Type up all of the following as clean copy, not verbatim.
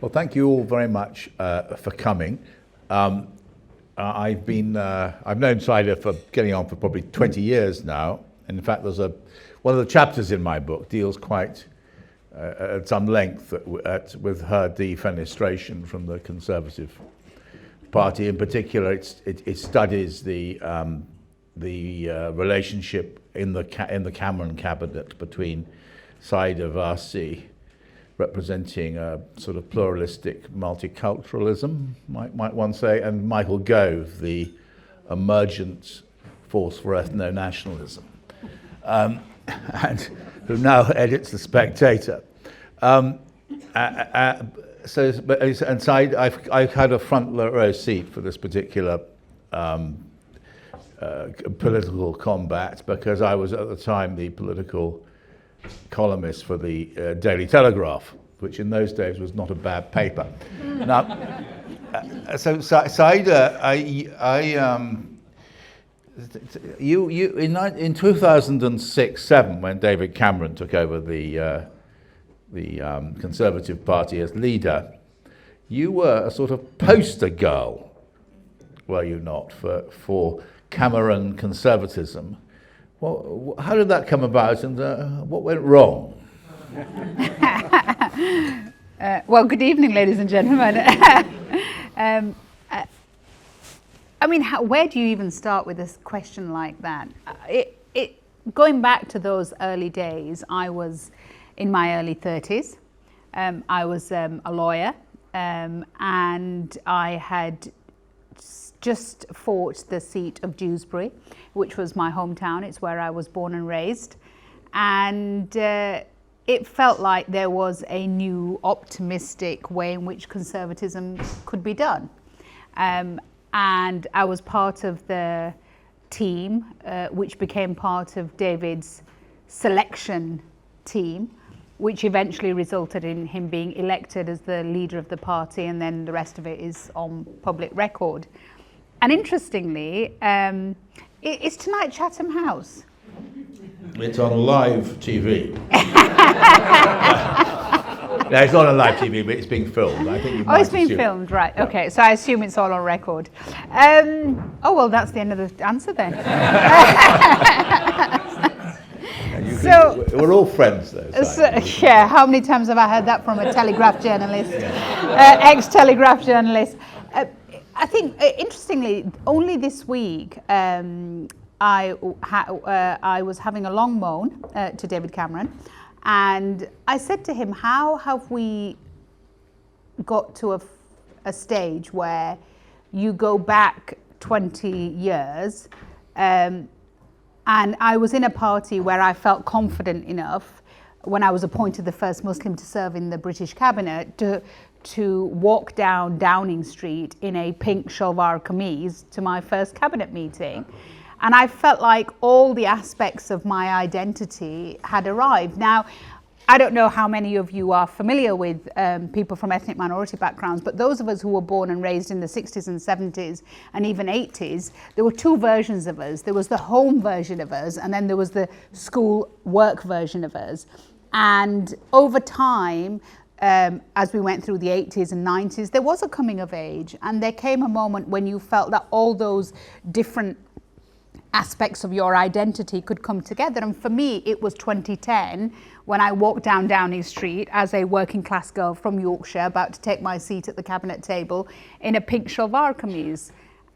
Well, thank you all very much for coming. I've known Sayeeda for getting on for probably 20 years now. In fact, one of the chapters in my book deals quite at some length with her defenestration from the Conservative Party. In particular, it studies the relationship in the Cameron cabinet between Sayeeda Warsi, representing a sort of pluralistic multiculturalism, might one say, and Michael Gove, the emergent force for ethno-nationalism, and who now edits The Spectator. I've had a front row seat for this particular political combat because I was at the time the political columnist for the Daily Telegraph, which in those days was not a bad paper. Now, so Sayeeda, in 2006-07, when David Cameron took over the Conservative Party as leader, you were a sort of poster girl, were you not, for Cameron conservatism? Well, how did that come about, and what went wrong? Well, good evening, ladies and gentlemen. I mean, where do you even start with a question like that? Going back to those early days, I was in my early 30s. I was a lawyer, and I had just fought the seat of Dewsbury, which was my hometown. It's where I was born and raised. And it felt like there was a new optimistic way in which conservatism could be done. And I was part of the team, which became part of David's selection team, which eventually resulted in him being elected as the leader of the party, and then the rest of it is on public record. And interestingly, it's tonight Chatham House. It's on live TV. No, it's not on live TV, but it's being filmed. I think you might it's being filmed, right? Yeah. Okay, so I assume it's all on record. Oh well, that's the end of the answer then. We're all friends, though. Yeah. How many times have I heard that from a Telegraph journalist, ex-Telegraph journalist? I think, interestingly, only this week I was having a long moan to David Cameron, and I said to him, how have we got to a stage where you go back 20 years, and I was in a party where I felt confident enough, when I was appointed the first Muslim to serve in the British cabinet, to walk down Downing Street in a pink shalwar kameez to my first cabinet meeting. And I felt like all the aspects of my identity had arrived. Now, I don't know how many of you are familiar with people from ethnic minority backgrounds, but those of us who were born and raised in the 60s and 70s and even 80s, there were two versions of us. There was the home version of us, and then there was the school work version of us. And over time, as we went through the 80s and 90s, there was a coming of age, and there came a moment when you felt that all those different aspects of your identity could come together. And for me, it was 2010 when I walked down Downing Street as a working class girl from Yorkshire, about to take my seat at the cabinet table in a pink shalwar kameez.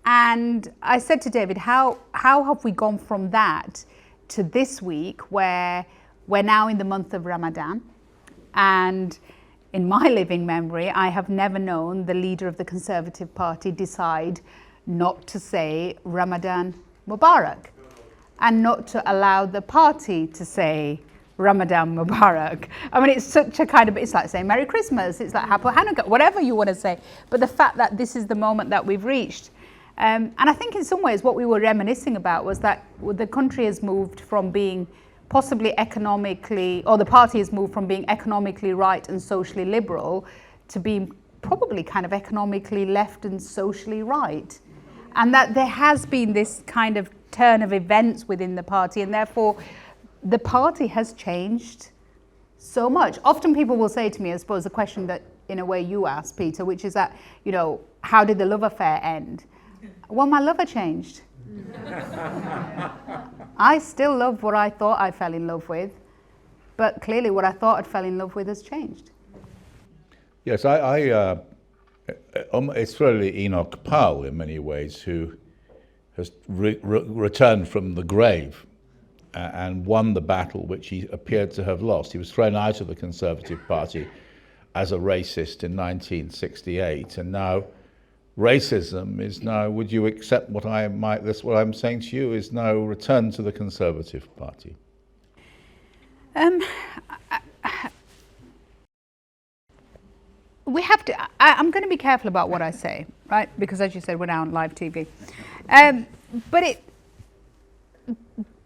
And I said to David, how have we gone from that to this week, where we're now in the month of Ramadan, and in my living memory, I have never known the leader of the Conservative Party decide not to say Ramadan Mubarak, and not to allow the party to say Ramadan Mubarak. I mean, it's such a kind of, it's like saying Merry Christmas, it's like Happy Hanukkah, whatever you want to say. But the fact that this is the moment that we've reached. And I think in some ways what we were reminiscing about was that the country has moved from being possibly economically, or the party has moved from being economically right and socially liberal to being probably kind of economically left and socially right. And that there has been this kind of turn of events within the party, and therefore the party has changed so much. Often people will say to me, I suppose the question that in a way you asked, Peter, which is that, you know, how did the love affair end? Well, my lover changed. I still love what I thought I fell in love with, but clearly what I thought I'd fell in love with has changed. Yes, it's really Enoch Powell in many ways who has returned from the grave and won the battle which he appeared to have lost. He was thrown out of the Conservative Party as a racist in 1968, and now racism is now, would you accept what I'm saying to you, is now returned to the Conservative Party? We have to, I'm going to be careful about what I say, right? Because as you said, we're now on live TV. But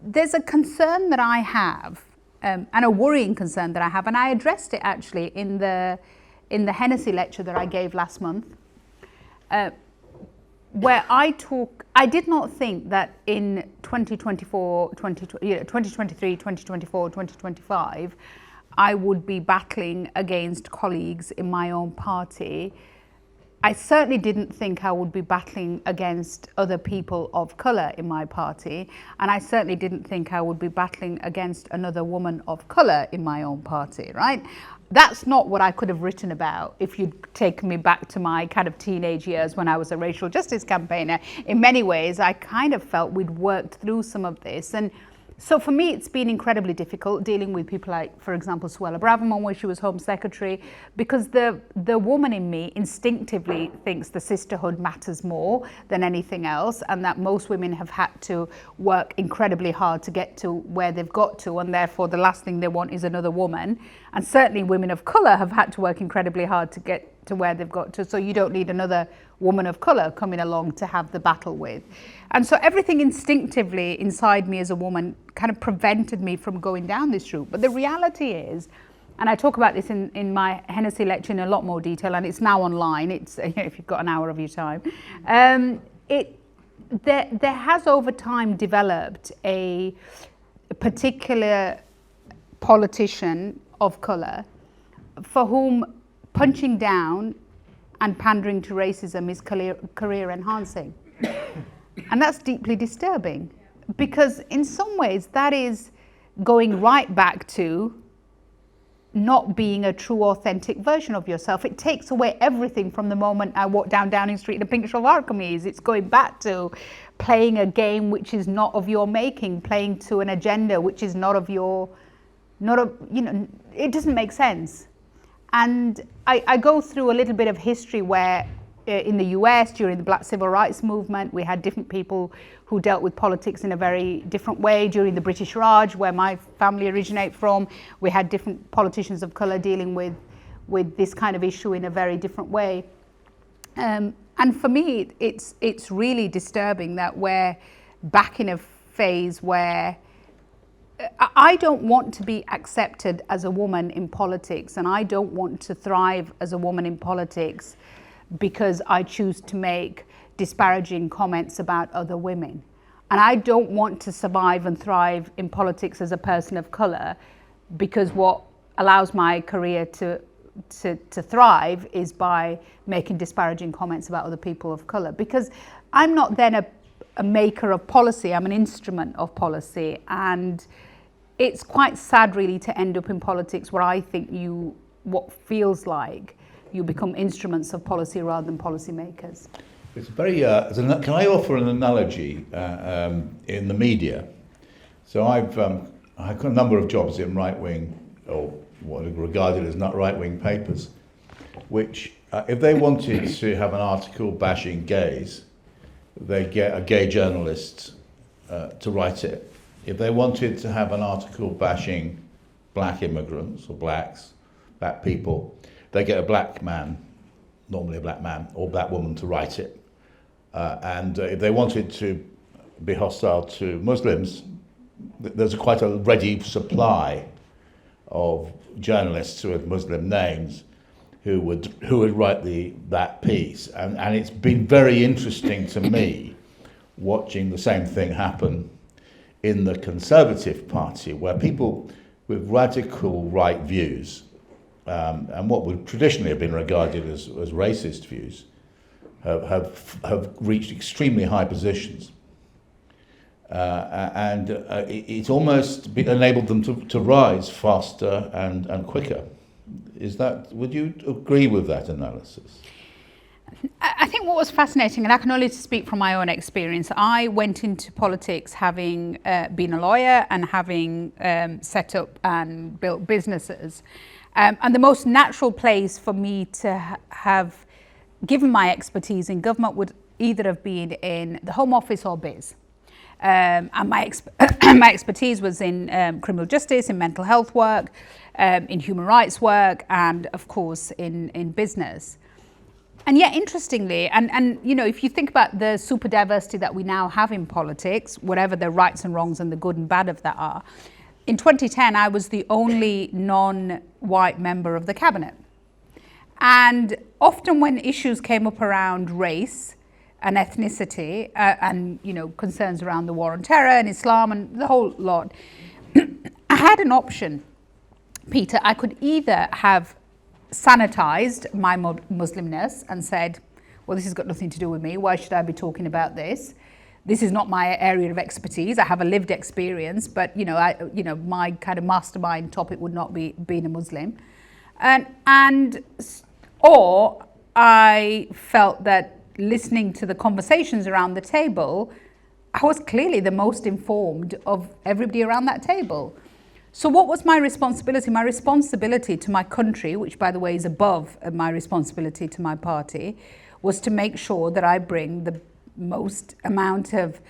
there's a concern that I have, and a worrying concern that I have, and I addressed it actually in the Hennessy lecture that I gave last month, where I did not think that in 2023, 2024, 2025, I would be battling against colleagues in my own party. I certainly didn't think I would be battling against other people of colour in my party, and I certainly didn't think I would be battling against another woman of colour in my own party, right? That's not what I could have written about if you'd taken me back to my kind of teenage years when I was a racial justice campaigner. In many ways, I kind of felt we'd worked through some of this, and so for me, it's been incredibly difficult dealing with people like, for example, Suella Braverman, when she was Home Secretary, because the woman in me instinctively thinks the sisterhood matters more than anything else, and that most women have had to work incredibly hard to get to where they've got to, and therefore the last thing they want is another woman. And certainly women of colour have had to work incredibly hard to get to where they've got to, so you don't need another woman of colour coming along to have the battle with. And so everything instinctively inside me as a woman kind of prevented me from going down this route. But the reality is, and I talk about this in my Hennessy lecture in a lot more detail, and it's now online, it's if you've got an hour of your time, there has over time developed a particular politician of colour for whom punching down and pandering to racism is career enhancing. And that's deeply disturbing, because in some ways that is going right back to not being a true authentic version of yourself. It takes away everything from the moment I walk down Downing Street in a pink shalwar kameez. It's going back to playing a game which is not of your making, playing to an agenda which is not of your, it doesn't make sense. And I go through a little bit of history where in the US during the Black Civil Rights Movement, we had different people who dealt with politics in a very different way. During the British Raj, where my family originate from, we had different politicians of colour dealing with this kind of issue in a very different way. And for me, it's really disturbing that we're back in a phase where I don't want to be accepted as a woman in politics, and I don't want to thrive as a woman in politics because I choose to make disparaging comments about other women. And I don't want to survive and thrive in politics as a person of colour because what allows my career to thrive is by making disparaging comments about other people of colour. Because I'm not then a maker of policy, I'm an instrument of policy. And it's quite sad really to end up in politics where I think what feels like you become instruments of policy rather than policymakers. It's very. Can I offer an analogy in the media? So I've got a number of jobs in right-wing, or what are regarded as not right-wing papers, which, if they wanted to have an article bashing gays, they get a gay journalist to write it. If they wanted to have an article bashing black immigrants or black people, they get a black man, normally a black man or black woman, to write it. And if they wanted to be hostile to Muslims, there's quite a ready supply of journalists who had Muslim names who would write that piece. And it's been very interesting to me watching the same thing happen in the Conservative Party, where people with radical right views and what would traditionally have been regarded as racist views have reached extremely high positions. And it's almost enabled them to rise faster and quicker. Would you agree with that analysis? I think what was fascinating, and I can only speak from my own experience, I went into politics having been a lawyer and having set up and built businesses. And the most natural place for me to have given my expertise in government would either have been in the Home Office or biz. And my expertise was in criminal justice, in mental health work, in human rights work, and of course in business. And yet, interestingly, and you know, if you think about the super diversity that we now have in politics, whatever the rights and wrongs and the good and bad of that are, in 2010, I was the only non-white member of the cabinet. And often when issues came up around race and ethnicity and, you know, concerns around the war on terror and Islam and the whole lot, I had an option, Peter. I could either have sanitized my Muslimness and said, well, this has got nothing to do with me. Why should I be talking about this? This is not my area of expertise. I have a lived experience, but my kind of mastermind topic would not be being a Muslim, or I felt that listening to the conversations around the table, I was clearly the most informed of everybody around that table. So what was my responsibility? My responsibility to my country, which by the way is above my responsibility to my party, was to make sure that I bring the most amount of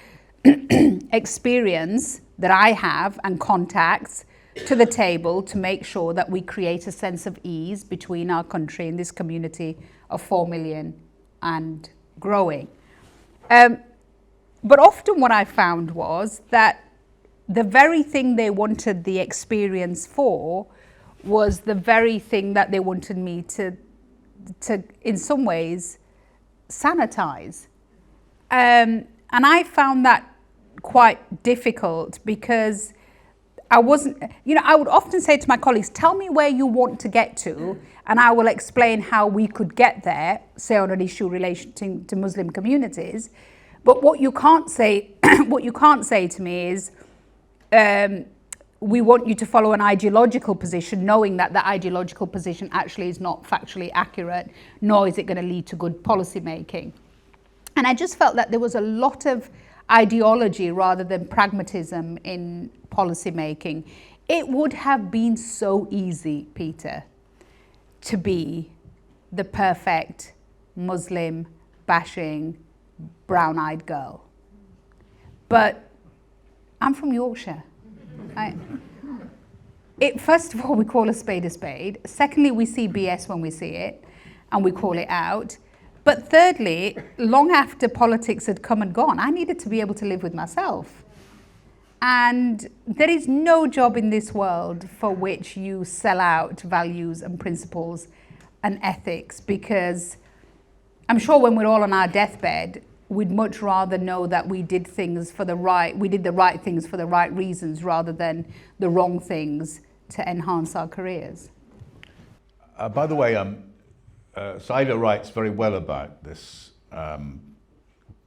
experience that I have and contacts to the table to make sure that we create a sense of ease between our country and this community of 4 million and growing. But often what I found was that the very thing they wanted the experience for was the very thing that they wanted me to in some ways, sanitize. And I found that quite difficult because I wasn't, I would often say to my colleagues, tell me where you want to get to, and I will explain how we could get there, say on an issue relating to Muslim communities. But what you can't say, to me is, we want you to follow an ideological position, knowing that the ideological position actually is not factually accurate, nor is it going to lead to good policy making. And I just felt that there was a lot of ideology rather than pragmatism in policy making. It would have been so easy, Peter, to be the perfect Muslim bashing brown-eyed girl. But I'm from Yorkshire. First of all, we call a spade a spade. Secondly, we see BS when we see it, and we call it out. But thirdly, long after politics had come and gone, I needed to be able to live with myself. And there is no job in this world for which you sell out values and principles and ethics, because I'm sure when we're all on our deathbed, we'd much rather know that we did the right things for the right reasons rather than the wrong things to enhance our careers. By the way, Sayeeda writes very well about this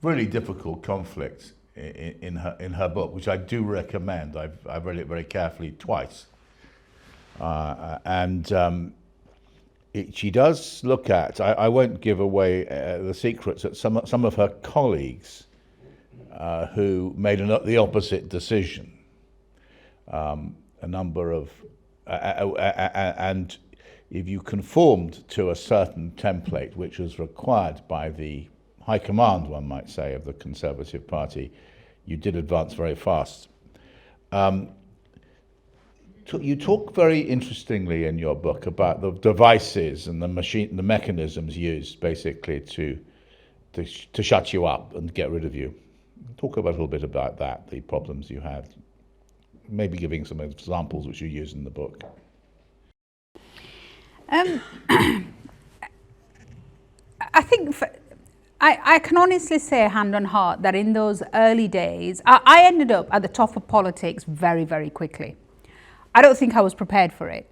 really difficult conflict in her book, which I do recommend. I've read it very carefully twice, she does look at. I won't give away the secrets that some of her colleagues who made the opposite decision. A number of and if you conformed to a certain template which was required by the high command, one might say, of the Conservative Party, you did advance very fast. You talk very interestingly in your book about the devices and the mechanisms used basically to shut you up and get rid of you. Talk a little bit about that, the problems you had, maybe giving some examples which you use in the book. I think I can honestly say, hand on heart, that in those early days, I ended up at the top of politics very, very quickly. I don't think I was prepared for it.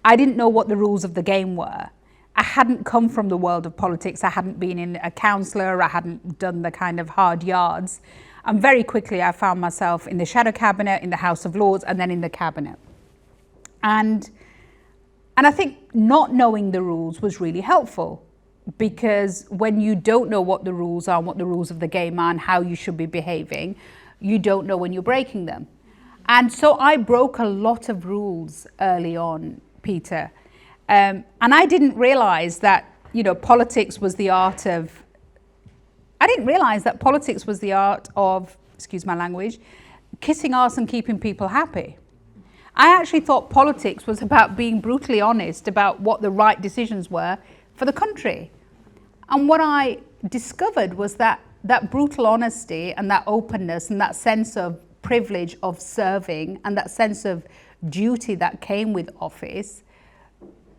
I didn't know what the rules of the game were. I hadn't come from the world of politics. I hadn't been in a councillor. I hadn't done the kind of hard yards. And very quickly I found myself in the shadow cabinet, in the House of Lords, and then in the cabinet. And I think not knowing the rules was really helpful, because when you don't know what the rules are, and what the rules of the game are, and how you should be behaving, you don't know when you're breaking them. And so I broke a lot of rules early on, Peter. And I didn't realize that, politics was the art of, excuse my language, kissing arse and keeping people happy. I actually thought politics was about being brutally honest about what the right decisions were for the country. And what I discovered was that brutal honesty and that openness and that sense of privilege of serving and that sense of duty that came with office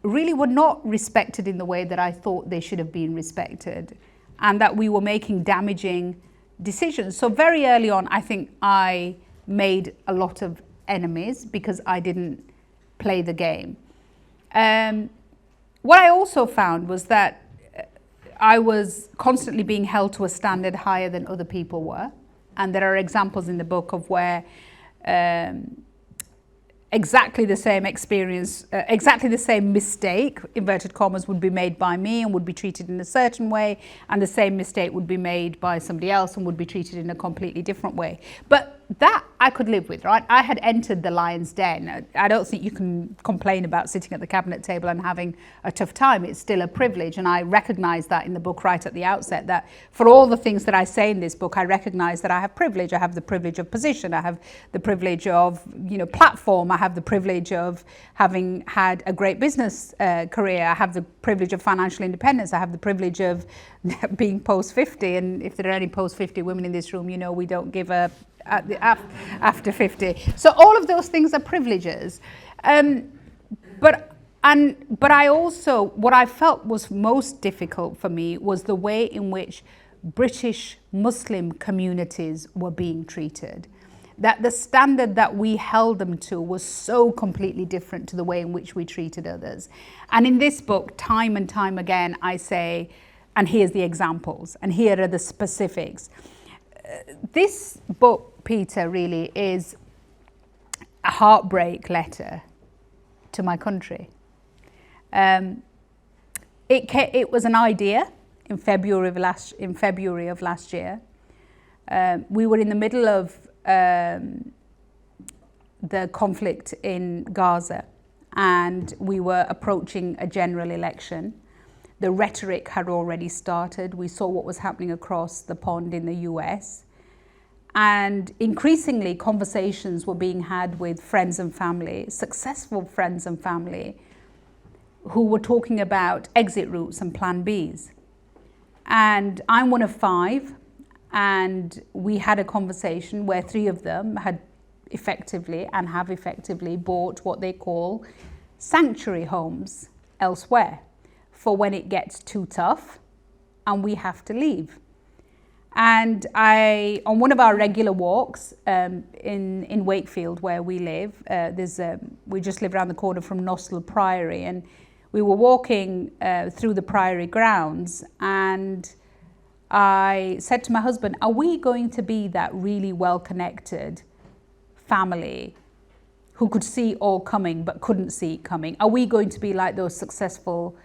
really were not respected in the way that I thought they should have been respected, and that we were making damaging decisions. So very early on, I think I made a lot of enemies because I didn't play the game. What I also found was that I was constantly being held to a standard higher than other people were. And there are examples in the book of where exactly the same experience, exactly the same mistake, inverted commas, would be made by me and would be treated in a certain way, and the same mistake would be made by somebody else and would be treated in a completely different way. But that I could live with, right? I had entered the lion's den. I don't think you can complain about sitting at the cabinet table and having a tough time. It's still a privilege, and I recognise that in the book right at the outset, that for all the things that I say in this book, I recognise that I have privilege. I have the privilege of position. I have the privilege of, platform. I have the privilege of having had a great business career. I have the privilege of financial independence. I have the privilege of being post-50, and if there are any post-50 women in this room, we don't give a after 50. So all of those things are privileges. But I also, what I felt was most difficult for me was the way in which British Muslim communities were being treated. That the standard that we held them to was so completely different to the way in which we treated others. And in this book, time and time again, I say, and here's the examples, and here are the specifics. This book, Peter, really is a heartbreak letter to my country. It was an idea in February of last year. We were in the middle of the conflict in Gaza, and we were approaching a general election. The rhetoric had already started. We saw what was happening across the pond in the US. And increasingly, conversations were being had with friends and family, successful friends and family, who were talking about exit routes and plan Bs. And I'm one of 5, and we had a conversation where 3 of them had effectively and have effectively bought what they call sanctuary homes elsewhere for when it gets too tough and we have to leave. And on one of our regular walks in Wakefield, where we live, we just live around the corner from Nostell Priory, and we were walking through the Priory grounds, and I said to my husband, are we going to be that really well-connected family who could see all coming but couldn't see it coming? Are we going to be like those successful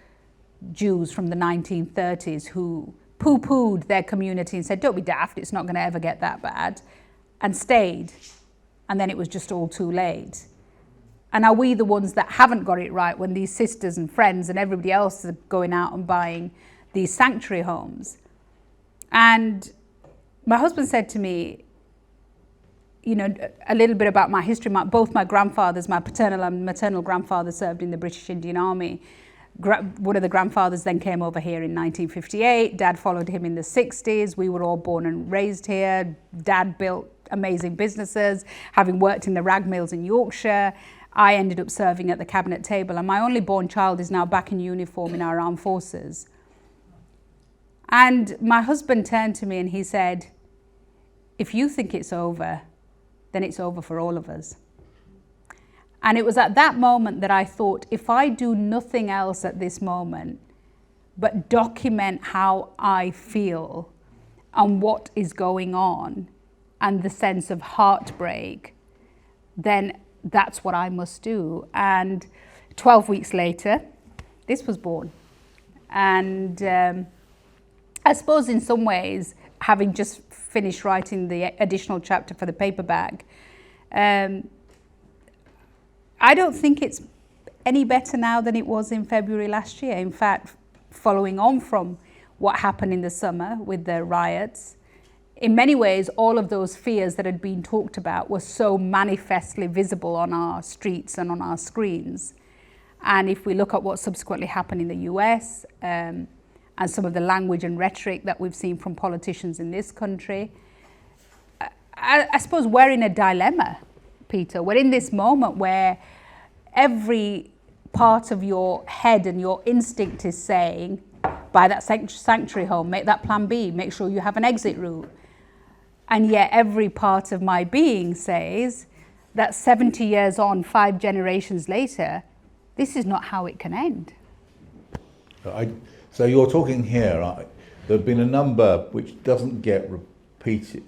Jews from the 1930s who poo-pooed their community and said, don't be daft, it's not going to ever get that bad, and stayed, and then it was just all too late? And are we the ones that haven't got it right when these sisters and friends and everybody else are going out and buying these sanctuary homes? And my husband said to me, a little bit about my history. Both my grandfathers, my paternal and maternal grandfather, served in the British Indian Army. One of the grandfathers then came over here in 1958. Dad followed him in the 60s. We were all born and raised here. Dad built amazing businesses, having worked in the rag mills in Yorkshire. I ended up serving at the cabinet table, and my only born child is now back in uniform in our armed forces. And my husband turned to me and he said, if you think it's over, then it's over for all of us. And it was at that moment that I thought, if I do nothing else at this moment, but document how I feel and what is going on and the sense of heartbreak, then that's what I must do. And 12 weeks later, this was born. And I suppose in some ways, having just finished writing the additional chapter for the paperback, I don't think it's any better now than it was in February last year. In fact, following on from what happened in the summer with the riots, in many ways, all of those fears that had been talked about were so manifestly visible on our streets and on our screens. And if we look at what subsequently happened in the US, and some of the language and rhetoric that we've seen from politicians in this country, I suppose we're in a dilemma, Peter. We're in this moment where every part of your head and your instinct is saying, buy that sanctuary home, make that plan B, make sure you have an exit route. And yet every part of my being says that 70 years on, 5 generations later, this is not how it can end. So you're talking here, there have been a number which doesn't get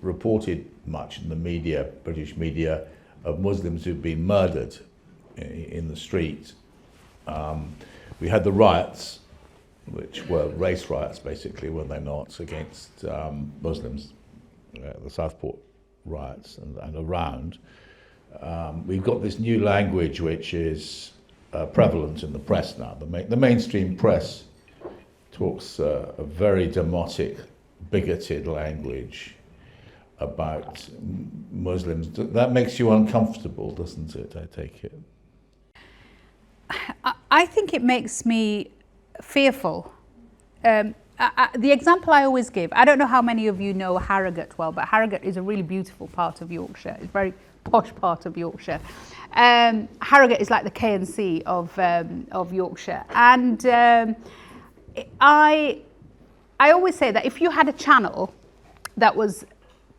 reported much in the media, British media, of Muslims who've been murdered in the street. We had the riots, which were race riots basically, were they not, against Muslims, the Southport riots and around. We've got this new language which is prevalent in the press now. The mainstream press talks a very demotic, bigoted language about Muslims. That makes you uncomfortable, doesn't it, I take it? I think it makes me fearful. The example I always give, I don't know how many of you know Harrogate well, but Harrogate is a really beautiful part of Yorkshire. It's a very posh part of Yorkshire. Harrogate is like the K&C of Yorkshire. And I always say that if you had a channel that was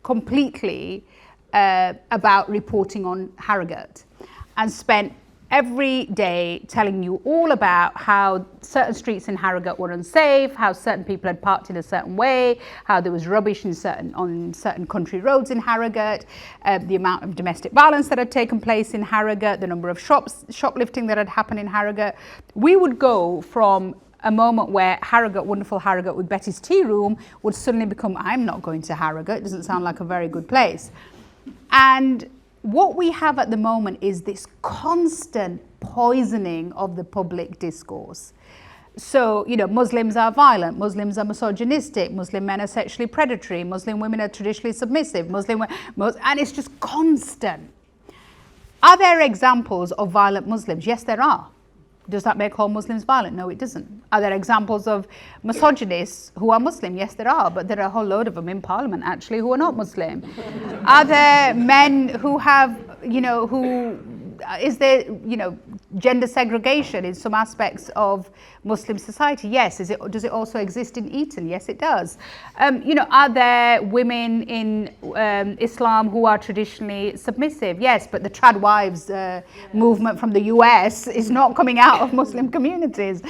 completely about reporting on Harrogate and spent every day telling you all about how certain streets in Harrogate were unsafe, how certain people had parked in a certain way, how there was rubbish on certain country roads in Harrogate, the amount of domestic violence that had taken place in Harrogate, the number of shoplifting that had happened in Harrogate, we would go from a moment where Harrogate, wonderful Harrogate with Betty's Tea Room, would suddenly become, I'm not going to Harrogate, it doesn't sound like a very good place. And what we have at the moment is this constant poisoning of the public discourse. So, Muslims are violent, Muslims are misogynistic, Muslim men are sexually predatory, Muslim women are traditionally submissive, and it's just constant. Are there examples of violent Muslims? Yes, there are. Does that make all Muslims violent? No, it doesn't. Are there examples of misogynists who are Muslim? Yes, there are, but there are a whole load of them in Parliament, actually, who are not Muslim. Are there men who have, is there, gender segregation in some aspects of Muslim society? Yes. Does it also exist in Eton? Yes, it does. Are there women in Islam who are traditionally submissive? Yes, but the trad wives movement from the US is not coming out of Muslim communities.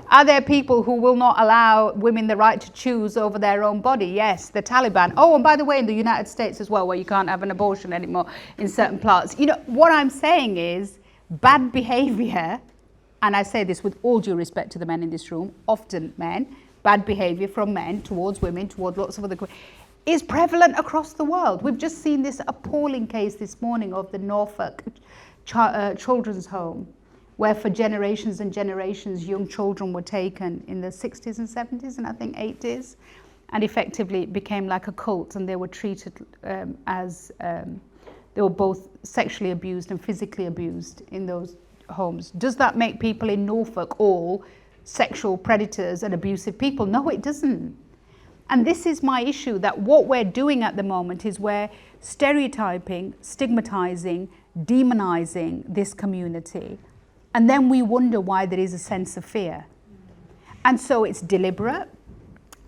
Are there people who will not allow women the right to choose over their own body? Yes, the Taliban. Oh, and by the way, in the United States as well, where you can't have an abortion anymore in certain parts. What I'm saying is bad behavior, and I say this with all due respect to the men in this room, often men, bad behavior from men towards women, towards lots of other, is prevalent across the world. We've just seen this appalling case this morning of the Norfolk children's home, where for generations and generations young children were taken in the 60s and 70s and I think 80s, and effectively it became like a cult, and they were treated as they were both sexually abused and physically abused in those homes. Does that make people in Norfolk all sexual predators and abusive people? No, it doesn't. And this is my issue, that what we're doing at the moment is we're stereotyping, stigmatizing, demonizing this community. And then we wonder why there is a sense of fear. And so it's deliberate.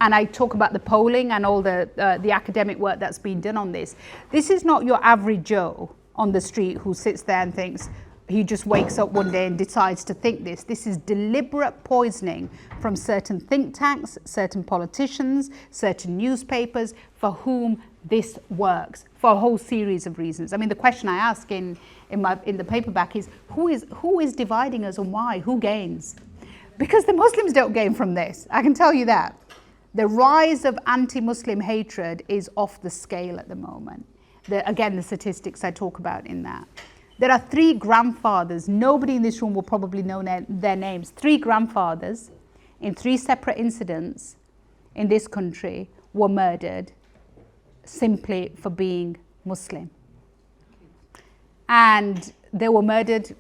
And I talk about the polling and all the academic work that's been done on this. This is not your average Joe on the street who sits there and thinks, he just wakes up one day and decides to think this. This is deliberate poisoning from certain think tanks, certain politicians, certain newspapers for whom this works for a whole series of reasons. I mean, the question I ask in the paperback is who is dividing us and why? Who gains? Because the Muslims don't gain from this. I can tell you that. The rise of anti-Muslim hatred is off the scale at the moment. Again, the statistics I talk about in that. There are 3 grandfathers. Nobody in this room will probably know their names. 3 grandfathers in 3 separate incidents in this country were murdered simply for being Muslim. And they were murdered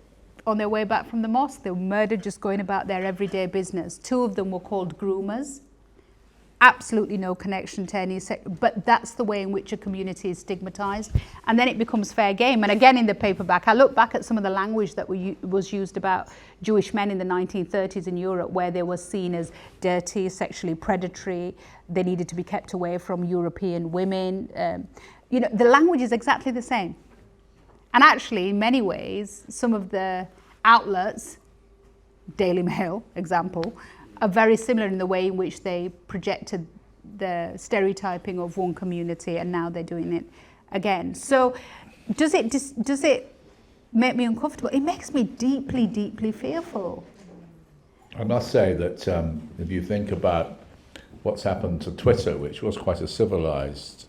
on their way back from the mosque. They were murdered just going about their everyday business. 2 of them were called groomers. Absolutely no connection to any but that's the way in which a community is stigmatized, and then it becomes fair game. And again, in the paperback, I look back at some of the language that was used about Jewish men in the 1930s in Europe, where they were seen as dirty, sexually predatory. They needed to be kept away from European women. The language is exactly the same. And actually, in many ways, some of the outlets, Daily Mail, example, are very similar in the way in which they projected the stereotyping of one community, and now they're doing it again. So does it make me uncomfortable? It makes me deeply, deeply fearful. I must say that if you think about what's happened to Twitter, which was quite a civilized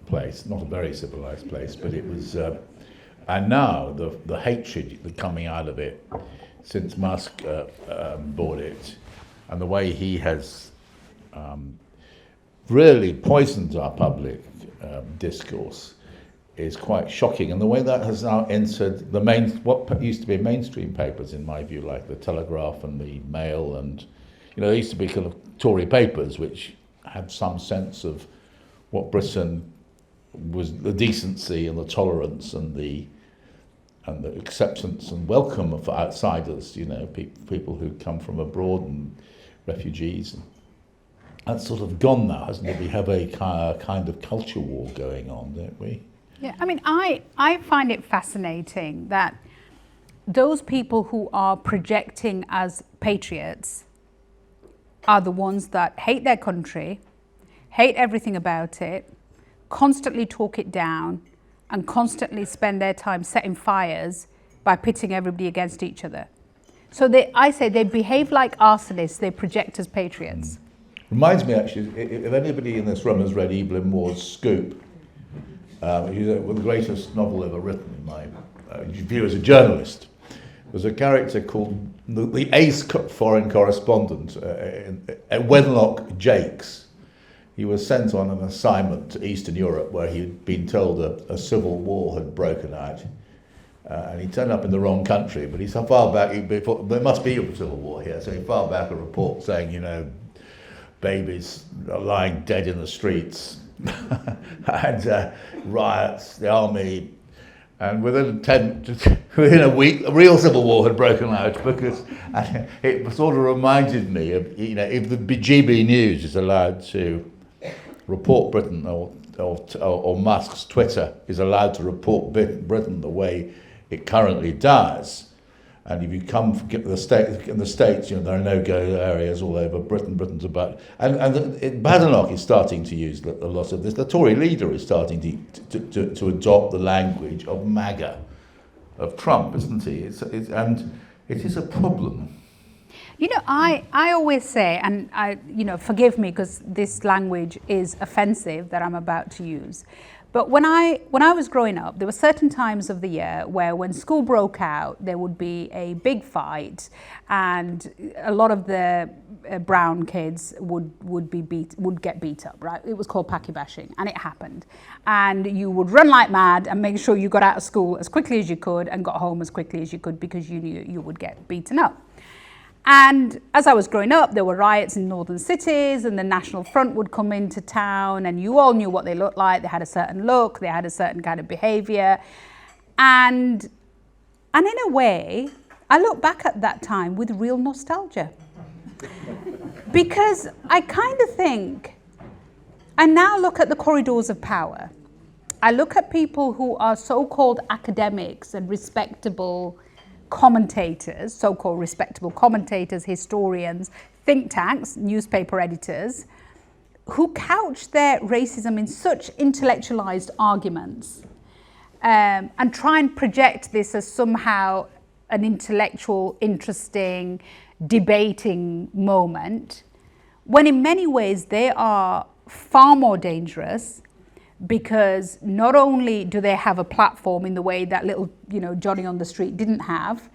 place, not a very civilized place, but it was, and now the hatred coming out of it since Musk bought it, and the way he has really poisoned our public discourse is quite shocking. And the way that has now entered what used to be mainstream papers, in my view, like the Telegraph and the Mail, and they used to be kind of Tory papers, which had some sense of what Britain was, the decency and the tolerance and the acceptance and welcome of outsiders, people who come from abroad and refugees. That's sort of gone now, hasn't it? We have a kind of culture war going on, don't we? Yeah, I mean, I find it fascinating that those people who are projecting as patriots are the ones that hate their country, hate everything about it, constantly talk it down, and constantly spend their time setting fires by pitting everybody against each other. So I say they behave like arsonists, they project as patriots. Reminds me, actually, if anybody in this room has read Evelyn Waugh's Scoop, which is the greatest novel ever written in my view as a journalist. There's a character called the ace foreign correspondent, Wenlock Jakes. He was sent on an assignment to Eastern Europe where he'd been told a civil war had broken out. And he turned up in the wrong country, but he so far back, there must be a civil war here, so he filed back a report saying, babies are lying dead in the streets, and riots, the army, and within a week, a real civil war had broken out, because it sort of reminded me of, if the GB News is allowed to report Britain, or Musk's Twitter is allowed to report Britain the way it currently does, and if you come from the States, there are no-go areas all over Britain. Britain's about, and Badenoch is starting to use a lot of this. The Tory leader is starting to adopt the language of MAGA, of Trump, isn't he? And it is a problem. I always say, and forgive me because this language is offensive that I'm about to use, but when I was growing up, there were certain times of the year where when school broke out, there would be a big fight, and a lot of the brown kids would get beat up, right? It was called packy bashing, and it happened. And you would run like mad and make sure you got out of school as quickly as you could and got home as quickly as you could, because you knew you would get beaten up. And as I was growing up, there were riots in northern cities, and the National Front would come into town, and you all knew what they looked like. They had a certain look, they had a certain kind of behavior. And in a way, I look back at that time with real nostalgia. Because I kind of think, I now look at the corridors of power, I look at people who are so-called academics and respectable commentators, so-called respectable commentators, historians, think tanks, newspaper editors, who couch their racism in such intellectualized arguments and try and project this as somehow an intellectual, interesting, debating moment, when in many ways they are far more dangerous, because not only do they have a platform in the way that little, Johnny on the street didn't have,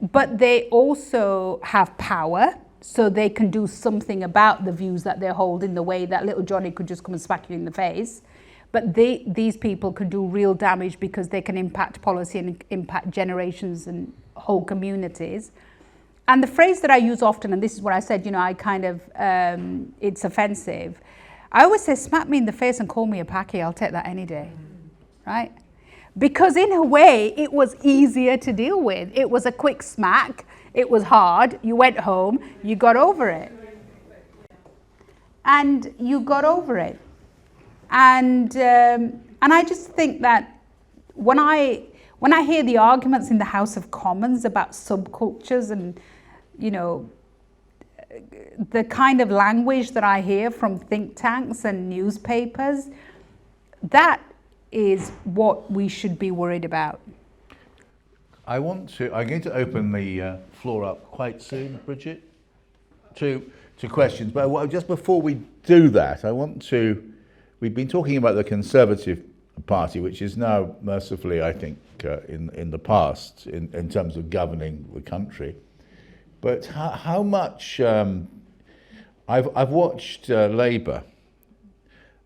but they also have power, so they can do something about the views that they hold in the way that little Johnny could just come and smack you in the face. But these people can do real damage because they can impact policy and impact generations and whole communities. And the phrase that I use often, and this is what I said, I kind of, it's offensive. I always say, smack me in the face and call me a paki, I'll take that any day, right? Because in a way, it was easier to deal with. It was a quick smack, it was hard, you went home, you got over it. And you got over it. And I just think that when I hear the arguments in the House of Commons about subcultures and, the kind of language that I hear from think tanks and newspapers, that is what we should be worried about. I'm going to open the floor up quite soon, Bridget, to questions. But just before we do that, we've been talking about the Conservative Party, which is now mercifully, I think, in the past in terms of governing the country. But how much I've watched Labour,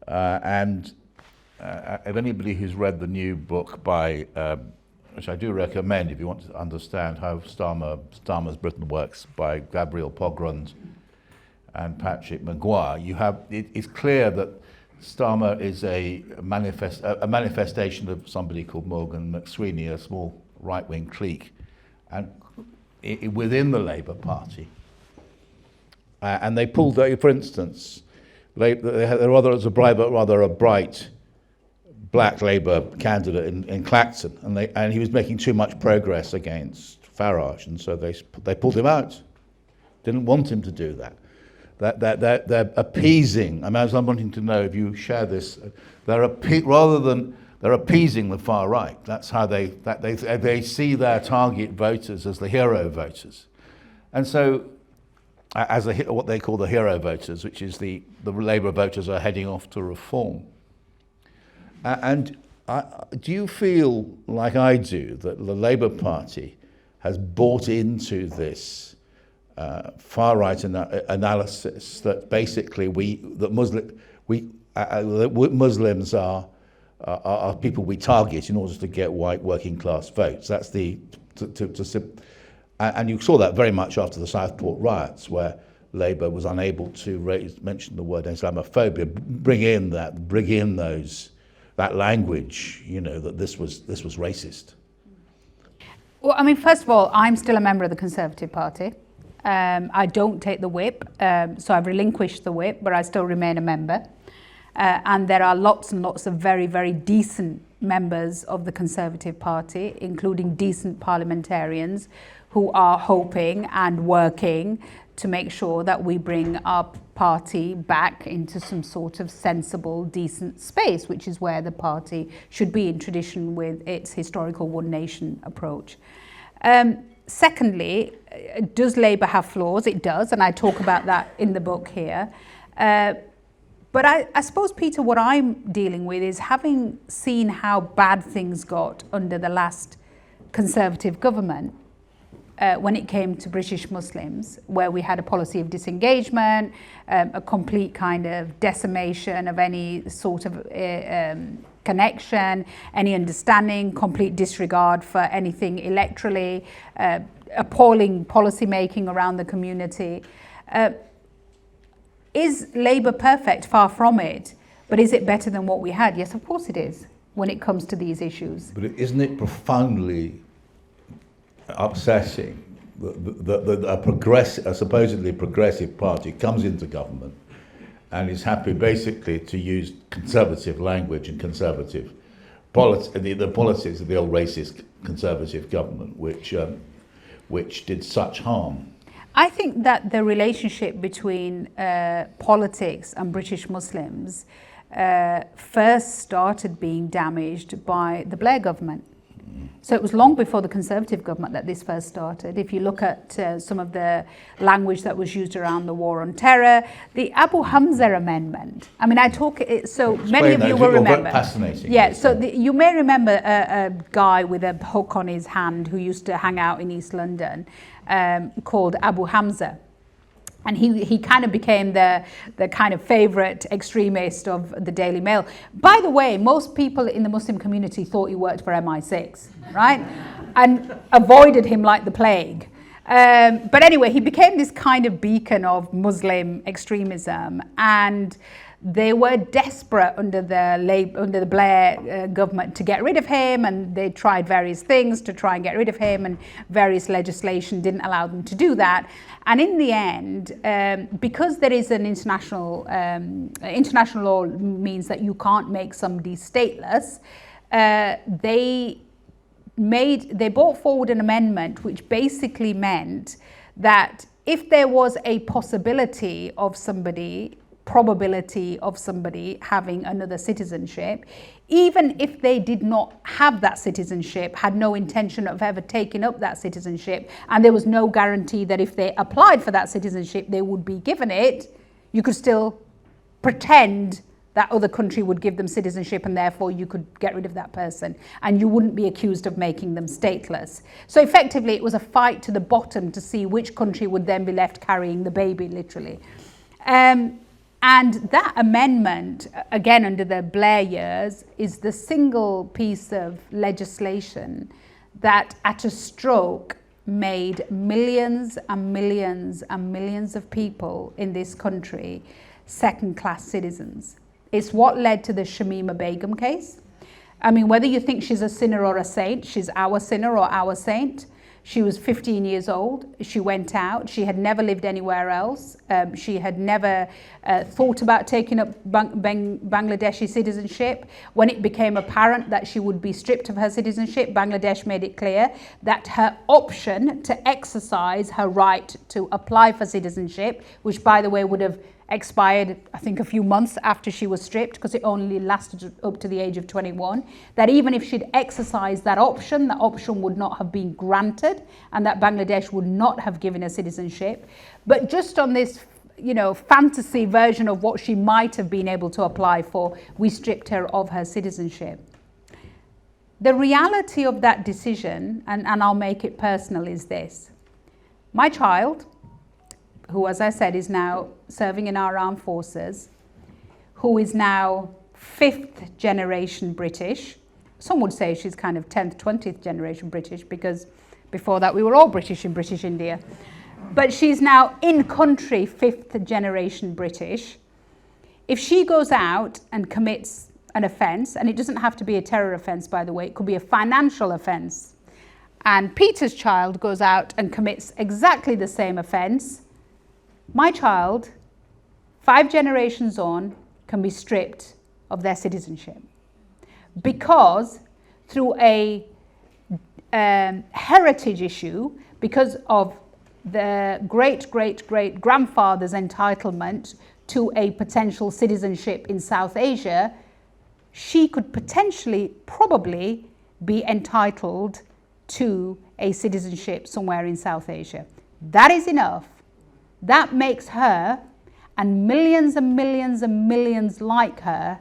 and if anybody who's read the new book by, which I do recommend if you want to understand how Starmer's Britain works, by Gabriel Pogrund and Patrick Maguire, it's clear that Starmer is a manifestation of somebody called Morgan McSweeney, a small right-wing clique, and within the Labour Party. And they pulled, for instance, there was a bright black Labour candidate in Clacton, and he was making too much progress against Farage, and so they pulled him out. Didn't want him to do that. They're appeasing. I'm wanting to know if you share this. They're appeasing the far right. That's how they see their target voters as the hero voters, and so as what they call the hero voters, which is the Labour voters are heading off to reform. And do you feel like I do that the Labour Party has bought into this far right analysis that basically Muslims are people we target in order to get white working class votes? That's and you saw that very much after the Southport riots, where Labour was unable to mention the word Islamophobia, bring in that language, that this was racist. Well, I mean, first of all, I'm still a member of the Conservative Party. I don't take the whip, so I've relinquished the whip, but I still remain a member. And there are lots and lots of very, very decent members of the Conservative Party, including decent parliamentarians who are hoping and working to make sure that we bring our party back into some sort of sensible, decent space, which is where the party should be in tradition with its historical one nation approach. Secondly, does Labour have flaws? It does, and I talk about that in the book here. But I suppose, Peter, what I'm dealing with is having seen how bad things got under the last Conservative government, when it came to British Muslims, where we had a policy of disengagement, a complete kind of decimation of any sort of connection, any understanding, complete disregard for anything electorally, appalling policy making around the community. Is Labour perfect? Far from it. But is it better than what we had? Yes, of course it is, when it comes to these issues. But isn't it profoundly upsetting that a supposedly progressive party comes into government and is happy basically to use conservative language and conservative the policies of the old racist conservative government, which did such harm. I think that the relationship between politics and British Muslims first started being damaged by the Blair government. So it was long before the Conservative government that this first started. If you look at some of the language that was used around the war on terror, the Abu Hamza Amendment. I mean, so many of you will remember. Fascinating. Yeah, so you may remember a guy with a hook on his hand who used to hang out in East London called Abu Hamza. And he kind of became the kind of favourite extremist of the Daily Mail. By the way, most people in the Muslim community thought he worked for MI6, right? And avoided him like the plague. But anyway, he became this kind of beacon of Muslim extremism, and they were desperate under the Blair government to get rid of him, and they tried various things to try and get rid of him, and various legislation didn't allow them to do that. And in the end, because there is an international law means that you can't make somebody stateless, they brought forward an amendment which basically meant that if there was a probability of somebody having another citizenship, even if they did not have that citizenship, had no intention of ever taking up that citizenship, and there was no guarantee that if they applied for that citizenship they would be given it, you could still pretend that other country would give them citizenship, and therefore you could get rid of that person and you wouldn't be accused of making them stateless. So effectively it was a fight to the bottom to see which country would then be left carrying the baby, literally. And that amendment, again under the Blair years, is the single piece of legislation that at a stroke made millions and millions and millions of people in this country second-class citizens. It's what led to the Shamima Begum case. I mean, whether you think she's a sinner or a saint, she's our sinner or our saint. She was 15 years old. She went out. She had never lived anywhere else. She had never thought about taking up Bangladeshi citizenship. When it became apparent that she would be stripped of her citizenship, Bangladesh made it clear that her option to exercise her right to apply for citizenship, which by the way would have expired, I think, a few months after she was stripped, because it only lasted up to the age of 21, that even if she'd exercised that option would not have been granted, and that Bangladesh would not have given her citizenship. But just on this, fantasy version of what she might have been able to apply for, we stripped her of her citizenship. The reality of that decision, and I'll make it personal, is this. My child, who, as I said, is now serving in our armed forces, who is now 5th generation British. Some would say she's kind of 10th, 20th generation British, because before that we were all British in British India. But she's now in country 5th generation British. If she goes out and commits an offence, and it doesn't have to be a terror offence, by the way, it could be a financial offence, and Peter's child goes out and commits exactly the same offence, my child, 5 generations on, can be stripped of their citizenship. Because through a heritage issue, because of the great-great-great-grandfather's entitlement to a potential citizenship in South Asia, she could potentially, probably, be entitled to a citizenship somewhere in South Asia. That is enough. That makes her, and millions and millions and millions like her,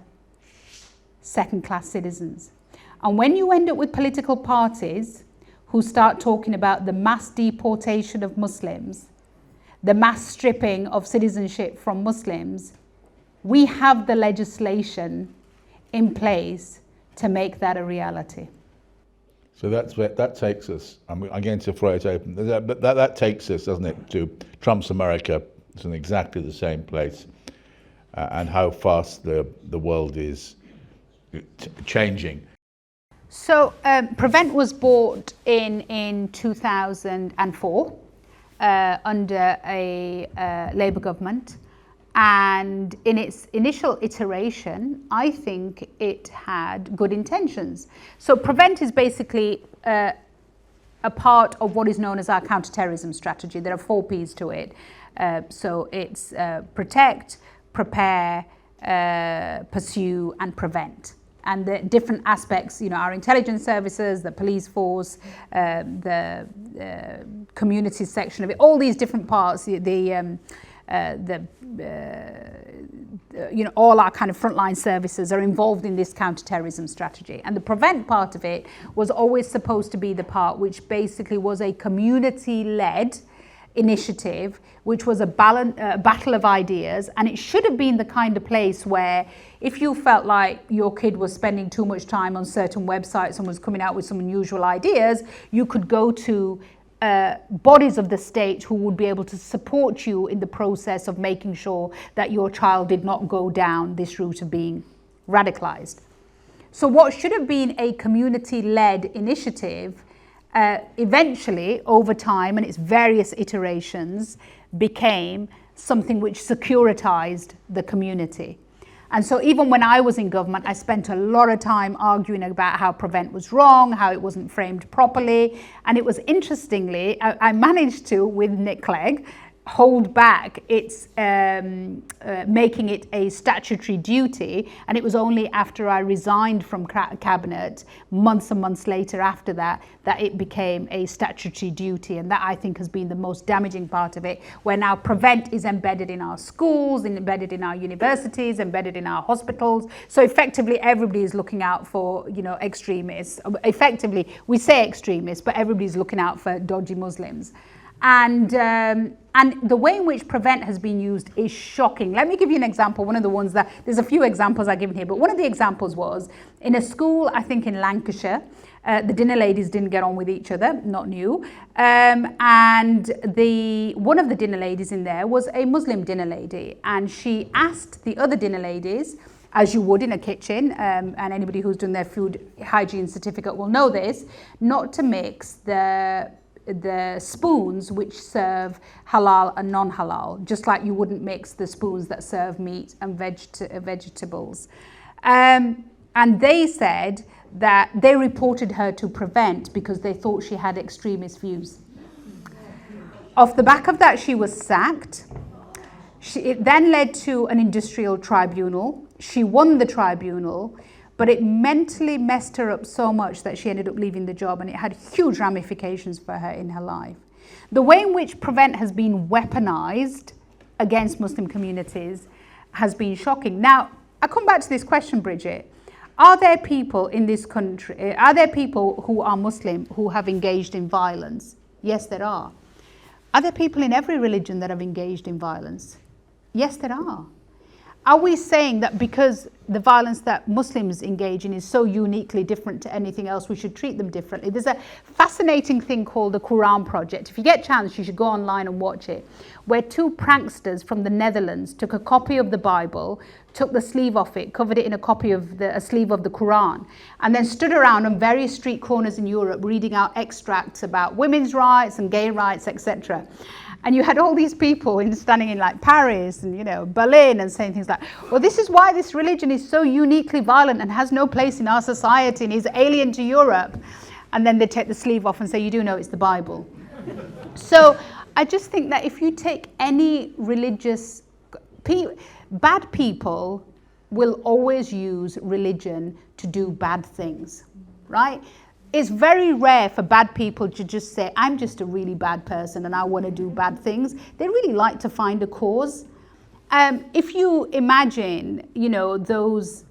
second-class citizens. And when you end up with political parties who start talking about the mass deportation of Muslims, the mass stripping of citizenship from Muslims, we have the legislation in place to make that a reality. So that takes us, I'm going to throw it open, but that takes us, doesn't it, to Trump's America. It's in exactly the same place, and how fast the world is changing. So Prevent was bought in 2004 under a Labour government. And in its initial iteration, I think it had good intentions. So Prevent is basically a part of what is known as our counterterrorism strategy. There are 4 P's to it. So it's protect, prepare, pursue, and prevent. And the different aspects, our intelligence services, the police force, the community section of it, all these different parts, all our kind of frontline services are involved in this counterterrorism strategy. And the prevent part of it was always supposed to be the part which basically was a community-led initiative, which was a battle of ideas. And it should have been the kind of place where if you felt like your kid was spending too much time on certain websites and was coming out with some unusual ideas, you could go to bodies of the state who would be able to support you in the process of making sure that your child did not go down this route of being radicalized. So what should have been a community-led initiative eventually, over time and its various iterations, became something which securitized the community. And so even when I was in government, I spent a lot of time arguing about how Prevent was wrong, how it wasn't framed properly. And it was interestingly, I managed to, with Nick Clegg, hold back its making it a statutory duty. And it was only after I resigned from cabinet, months and months later after that, that it became a statutory duty. And that, I think, has been the most damaging part of it, where now Prevent is embedded in our schools, embedded in our universities, embedded in our hospitals. So effectively, everybody is looking out for, extremists. Effectively, we say extremists, but everybody's looking out for dodgy Muslims. And the way in which Prevent has been used is shocking. Let me give you an example. One of the ones that, there's a few examples I've given here, but one of the examples was in a school, I think in Lancashire, the dinner ladies didn't get on with each other, not new. And one of the dinner ladies in there was a Muslim dinner lady. And she asked the other dinner ladies, as you would in a kitchen, and anybody who's done their food hygiene certificate will know this, not to mix the spoons which serve halal and non-halal, just like you wouldn't mix the spoons that serve meat and vegetables. And they said that they reported her to Prevent because they thought she had extremist views. Off the back of that, she was sacked. It then led to an industrial tribunal. She won the tribunal, but it mentally messed her up so much that she ended up leaving the job, and it had huge ramifications for her in her life. The way in which Prevent has been weaponized against Muslim communities has been shocking. Now, I come back to this question, Bridget. Are there people in this country, are there people who are Muslim who have engaged in violence? Yes, there are. Are there people in every religion that have engaged in violence? Yes, there are. Are we saying that because the violence that Muslims engage in is so uniquely different to anything else, we should treat them differently? There's a fascinating thing called the Quran Project. If you get a chance, you should go online and watch it, where 2 pranksters from the Netherlands took a copy of the Bible, took the sleeve off it, covered it in a sleeve of the Quran, and then stood around on various street corners in Europe reading out extracts about women's rights and gay rights, etc. And you had all these people standing in like Paris and Berlin and saying things like, well, this is why this religion is so uniquely violent and has no place in our society and is alien to Europe. And then they take the sleeve off and say, you do know it's the Bible. So I just think that if you take any religious, bad people will always use religion to do bad things, right? It's very rare for bad people to just say, I'm just a really bad person and I want to do bad things. They really like to find a cause. If you imagine, those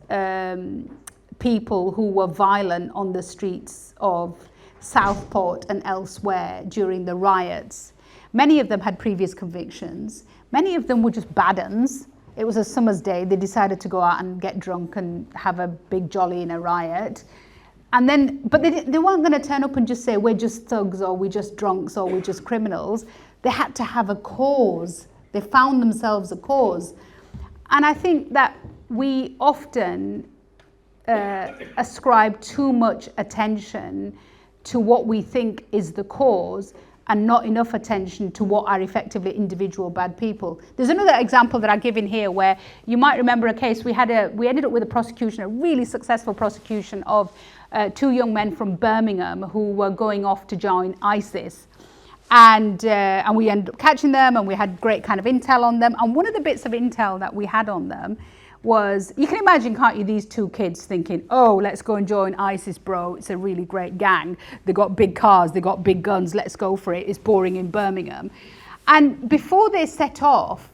people who were violent on the streets of Southport and elsewhere during the riots, many of them had previous convictions. Many of them were just bad uns. It was a summer's day. They decided to go out and get drunk and have a big jolly in a riot. And then, but they weren't going to turn up and just say, we're just thugs, or we're just drunks, or we're just criminals. They had to have a cause. They found themselves a cause. And I think that we often ascribe too much attention to what we think is the cause, and not enough attention to what are effectively individual bad people. There's another example that I give in here where you might remember a case, we ended up with a prosecution, a really successful prosecution of 2 young men from Birmingham who were going off to join ISIS. And we ended up catching them, and we had great kind of intel on them. And one of the bits of intel that we had on them was, you can imagine, can't you, these 2 kids thinking, oh, let's go and join ISIS, bro. It's a really great gang. They got big cars, they got big guns. Let's go for it. It's boring in Birmingham. And before they set off,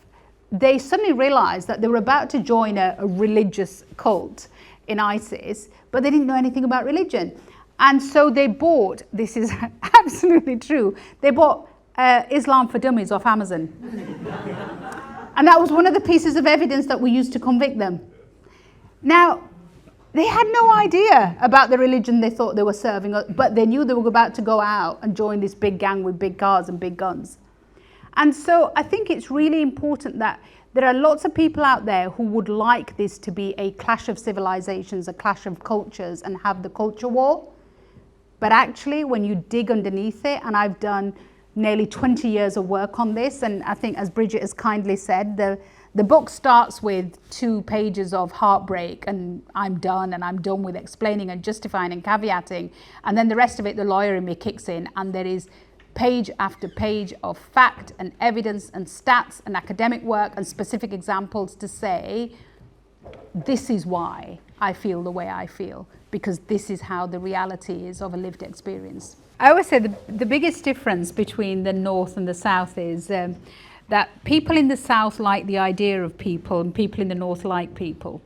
they suddenly realized that they were about to join a religious cult in ISIS, but they didn't know anything about religion. And so they bought, this is absolutely true, they bought Islam for Dummies off Amazon. And that was one of the pieces of evidence that we used to convict them. Now, they had no idea about the religion they thought they were serving, but they knew they were about to go out and join this big gang with big cars and big guns. And so I think it's really important that there are lots of people out there who would like this to be a clash of civilizations, a clash of cultures, and have the culture war. But actually, when you dig underneath it, and I've done nearly 20 years of work on this, and I think, as Bridget has kindly said, the book starts with 2 pages of heartbreak, and I'm done with explaining and justifying and caveating, and then the rest of it, the lawyer in me kicks in, and there is page after page of fact and evidence and stats and academic work and specific examples to say, this is why I feel the way I feel, because this is how the reality is of a lived experience. I always say the biggest difference between the North and the South is that people in the South like the idea of people, and people in the North like people.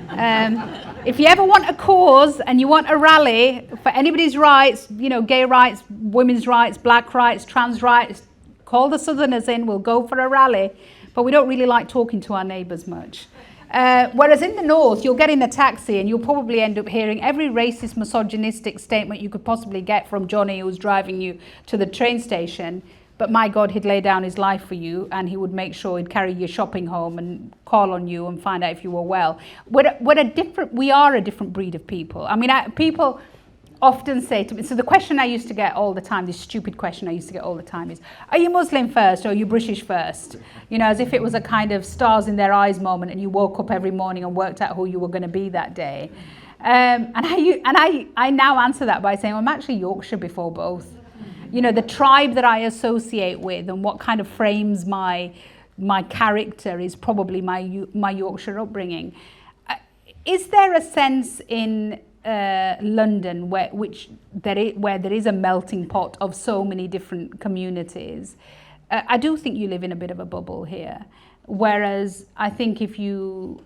If you ever want a cause and you want a rally for anybody's rights, gay rights, women's rights, black rights, trans rights, call the Southerners in, we'll go for a rally. But we don't really like talking to our neighbours much. Whereas in the North, you'll get in a taxi and you'll probably end up hearing every racist, misogynistic statement you could possibly get from Johnny who's driving you to the train station. But my God, he'd lay down his life for you, and he would make sure he'd carry your shopping home and call on you and find out if you were well. We are a different breed of people. I mean, people often say to me, so the question I used to get all the time, this stupid question I used to get all the time is, are you Muslim first or are you British first? As if it was a kind of stars in their eyes moment and you woke up every morning and worked out who you were going to be that day. And I now answer that by saying, I'm actually Yorkshire before both. The tribe that I associate with and what kind of frames my character is probably my Yorkshire upbringing. Is there a sense in London where there is a melting pot of so many different communities? I do think you live in a bit of a bubble here. Whereas I think if you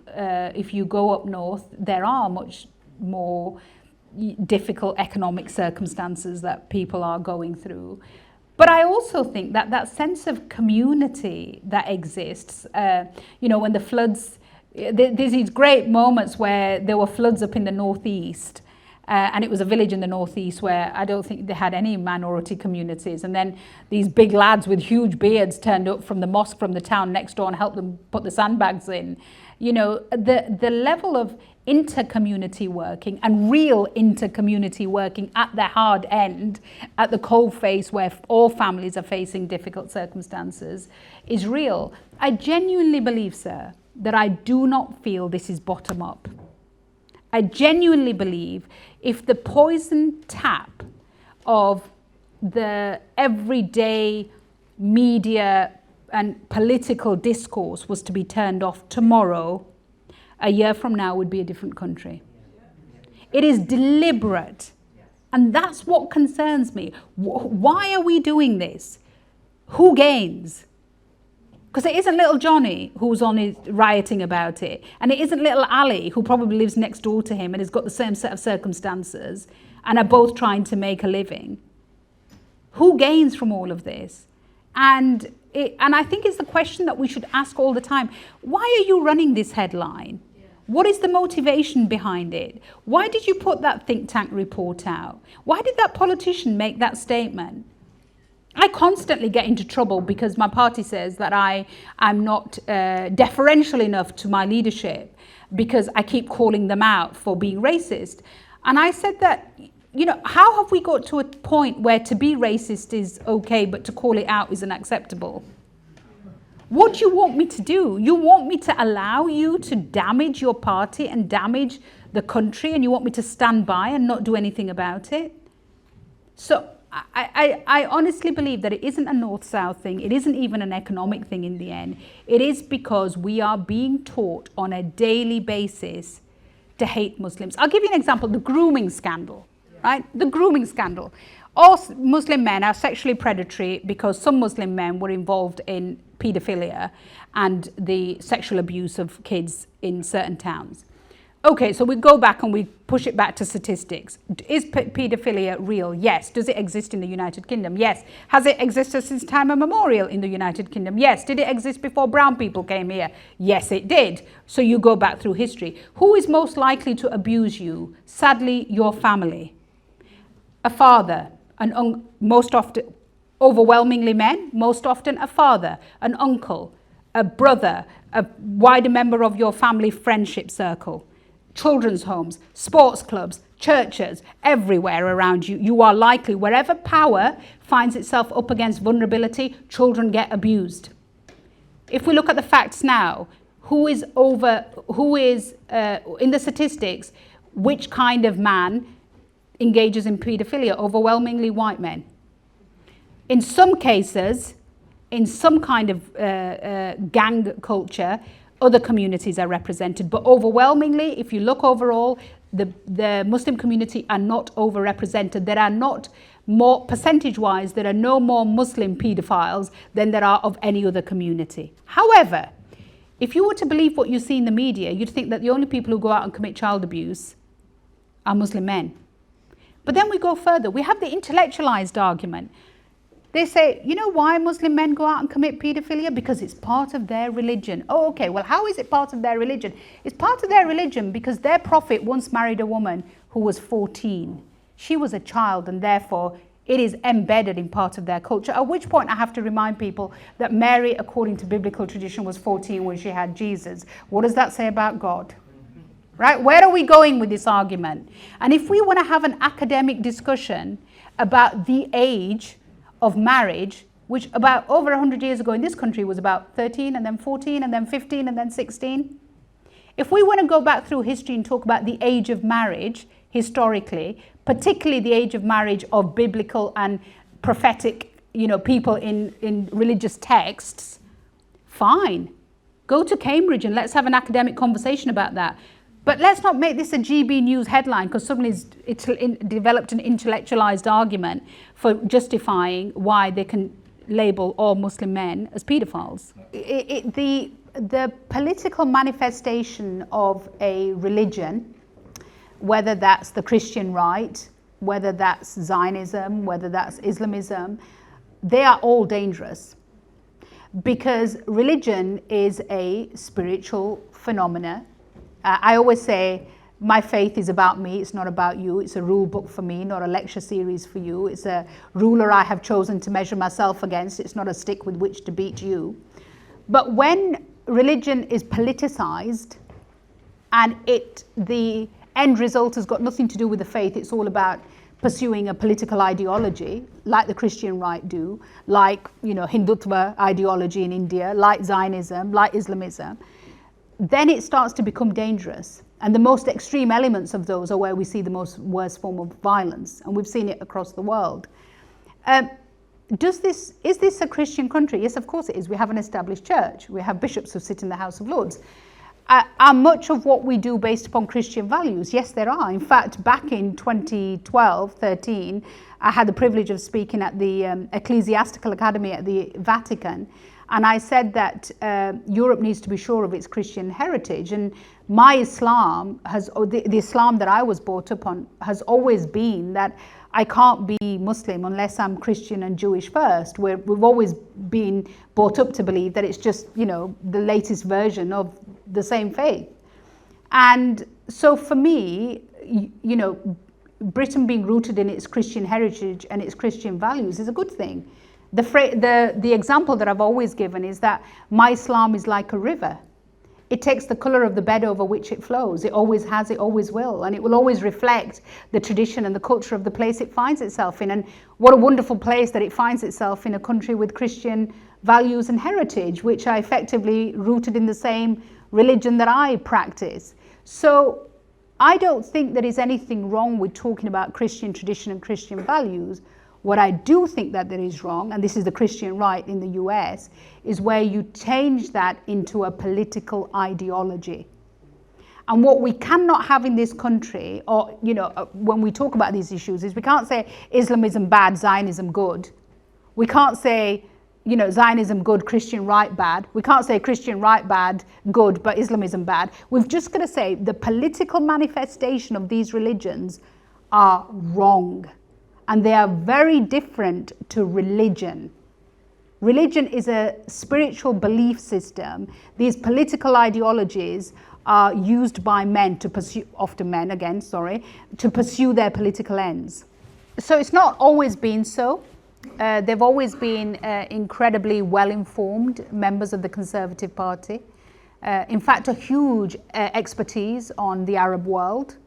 go up north, there are much more difficult economic circumstances that people are going through. But I also think that sense of community that exists, when the floods, there's these great moments where there were floods up in the northeast, and it was a village in the northeast where I don't think they had any minority communities. And then these big lads with huge beards turned up from the mosque from the town next door and helped them put the sandbags in. The level of inter-community working and real inter-community working at the hard end, at the cold face where all families are facing difficult circumstances, is real. I genuinely believe, sir, that I do not feel this is bottom up. I genuinely believe if the poison tap of the everyday media and political discourse was to be turned off tomorrow, a year from now would be a different country. It is deliberate. And that's what concerns me. Why are we doing this? Who gains? Because it isn't little Johnny who's rioting about it. And it isn't little Ali who probably lives next door to him and has got the same set of circumstances and are both trying to make a living. Who gains from all of this? And I think it's the question that we should ask all the time. Why are you running this headline? What is the motivation behind it? Why did you put that think tank report out? Why did that politician make that statement? I constantly get into trouble because my party says that I'm not deferential enough to my leadership because I keep calling them out for being racist. And I said that how have we got to a point where to be racist is okay, but to call it out is unacceptable? What do you want me to do? You want me to allow you to damage your party and damage the country, and you want me to stand by and not do anything about it? So I honestly believe that it isn't a north-south thing. It isn't even an economic thing in the end. It is because we are being taught on a daily basis to hate Muslims. I'll give you an example, the grooming scandal, right? The grooming scandal. All Muslim men are sexually predatory because some Muslim men were involved in paedophilia and the sexual abuse of kids in certain towns. Okay, so we go back and we push it back to statistics. Is paedophilia real? Yes. Does it exist in the United Kingdom? Yes. Has it existed since time immemorial in the United Kingdom? Yes. Did it exist before brown people came here? Yes, it did. So you go back through history. Who is most likely to abuse you? Sadly, your family. A father, most often, overwhelmingly men, most often a father, an uncle, a brother, a wider member of your family friendship circle. Children's homes, sports clubs, churches, everywhere around you. You are likely, wherever power finds itself up against vulnerability, children get abused. If we look at the facts now, who is in the statistics, which kind of man engages in paedophilia? Overwhelmingly white men. In some cases, in some kind of gang culture, other communities are represented, but overwhelmingly, if you look overall, the Muslim community are not overrepresented. There are not more, percentage-wise, there are no more Muslim paedophiles than there are of any other community. However, if you were to believe what you see in the media, you'd think that the only people who go out and commit child abuse are Muslim men. But then we go further. We have the intellectualized argument. They say, you know why Muslim men go out and commit paedophilia? Because it's part of their religion. Oh, okay, well, how is it part of their religion? It's part of their religion because their prophet once married a woman who was 14. She was a child, and therefore it is embedded in part of their culture. At which point I have to remind people that Mary, according to biblical tradition, was 14 when she had Jesus. What does that say about God? Right? Where are we going with this argument? And if we want to have an academic discussion about the age of marriage, which about over 100 years ago in this country was about 13 and then 14 and then 15 and then 16. If we want to go back through history and talk about the age of marriage historically, particularly the age of marriage of biblical and prophetic, people in religious texts, fine. Go to Cambridge and let's have an academic conversation about that. But let's not make this a GB News headline because somebody's developed an intellectualized argument for justifying why they can label all Muslim men as paedophiles. The political manifestation of a religion, whether that's the Christian right, whether that's Zionism, whether that's Islamism, they are all dangerous because religion is a spiritual phenomena. I always say, my faith is about me, it's not about you. It's a rule book for me, not a lecture series for you. It's a ruler I have chosen to measure myself against. It's not a stick with which to beat you. But when religion is politicized and the end result has got nothing to do with the faith, it's all about pursuing a political ideology, like the Christian right do, like Hindutva ideology in India, like Zionism, like Islamism, then it starts to become dangerous. And the most extreme elements of those are where we see the worst form of violence. And we've seen it across the world. Is this a Christian country? Yes, of course it is. We have an established church. We have bishops who sit in the House of Lords. Are much of what we do based upon Christian values? Yes, there are. In fact, back in 2012-13, I had the privilege of speaking at the Ecclesiastical Academy at the Vatican. And I said that Europe needs to be sure of its Christian heritage. And my Islam, the Islam that I was brought up on, has always been that I can't be Muslim unless I'm Christian and Jewish first. We've always been brought up to believe that it's just, the latest version of the same faith. And so for me, Britain being rooted in its Christian heritage and its Christian values is a good thing. The example that I've always given is that my Islam is like a river. it takes the colour of the bed over which it flows. It always has, it always will, and it will always reflect the tradition and the culture of the place it finds itself in. And what a wonderful place that it finds itself in, a country with Christian values and heritage, which are effectively rooted in the same religion that I practice. So I don't think there is anything wrong with talking about Christian tradition and Christian values. What I do think that there is wrong, and this is the Christian right in the US, is where you change that into a political ideology. And what we cannot have in this country, or when we talk about these issues, is we can't say Islamism bad, Zionism good. We can't say Zionism good, Christian right bad. We can't say Christian right bad, good, but Islamism bad. We've just got to say the political manifestation of these religions are wrong. And they are very different to religion. Religion is a spiritual belief system. These political ideologies are used by men to pursue, often men again, to pursue their political ends. So it's not always been so. They've always been incredibly well-informed members of the Conservative Party. In fact, a huge expertise on the Arab world,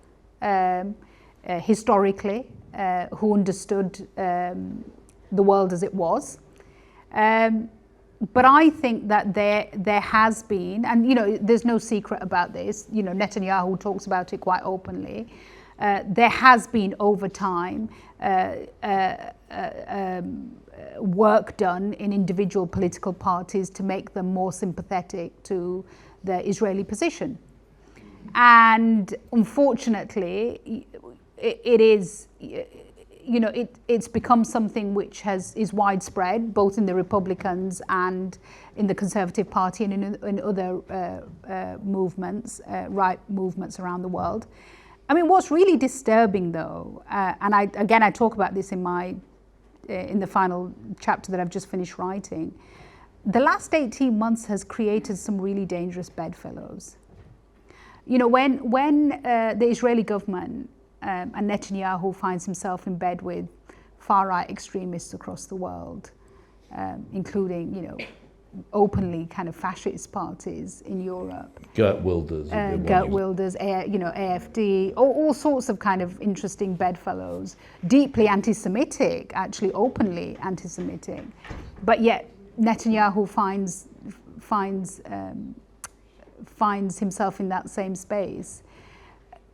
historically. Who understood the world as it was. But I think that there has been, and there's no secret about this, Netanyahu talks about it quite openly, there has been over time work done in individual political parties to make them more sympathetic to the Israeli position. And unfortunately, it's become something which is widespread, both in the Republicans and in the Conservative Party and in other movements, right movements around the world. I mean, what's really disturbing, though, and I talk about this in the final chapter that I've just finished writing, the last 18 months has created some really dangerous bedfellows. When the Israeli government and Netanyahu finds himself in bed with far-right extremists across the world, including, openly kind of fascist parties in Europe. Geert Wilders. AFD, all sorts of kind of interesting bedfellows, deeply anti-Semitic, actually openly anti-Semitic. But yet Netanyahu finds himself in that same space.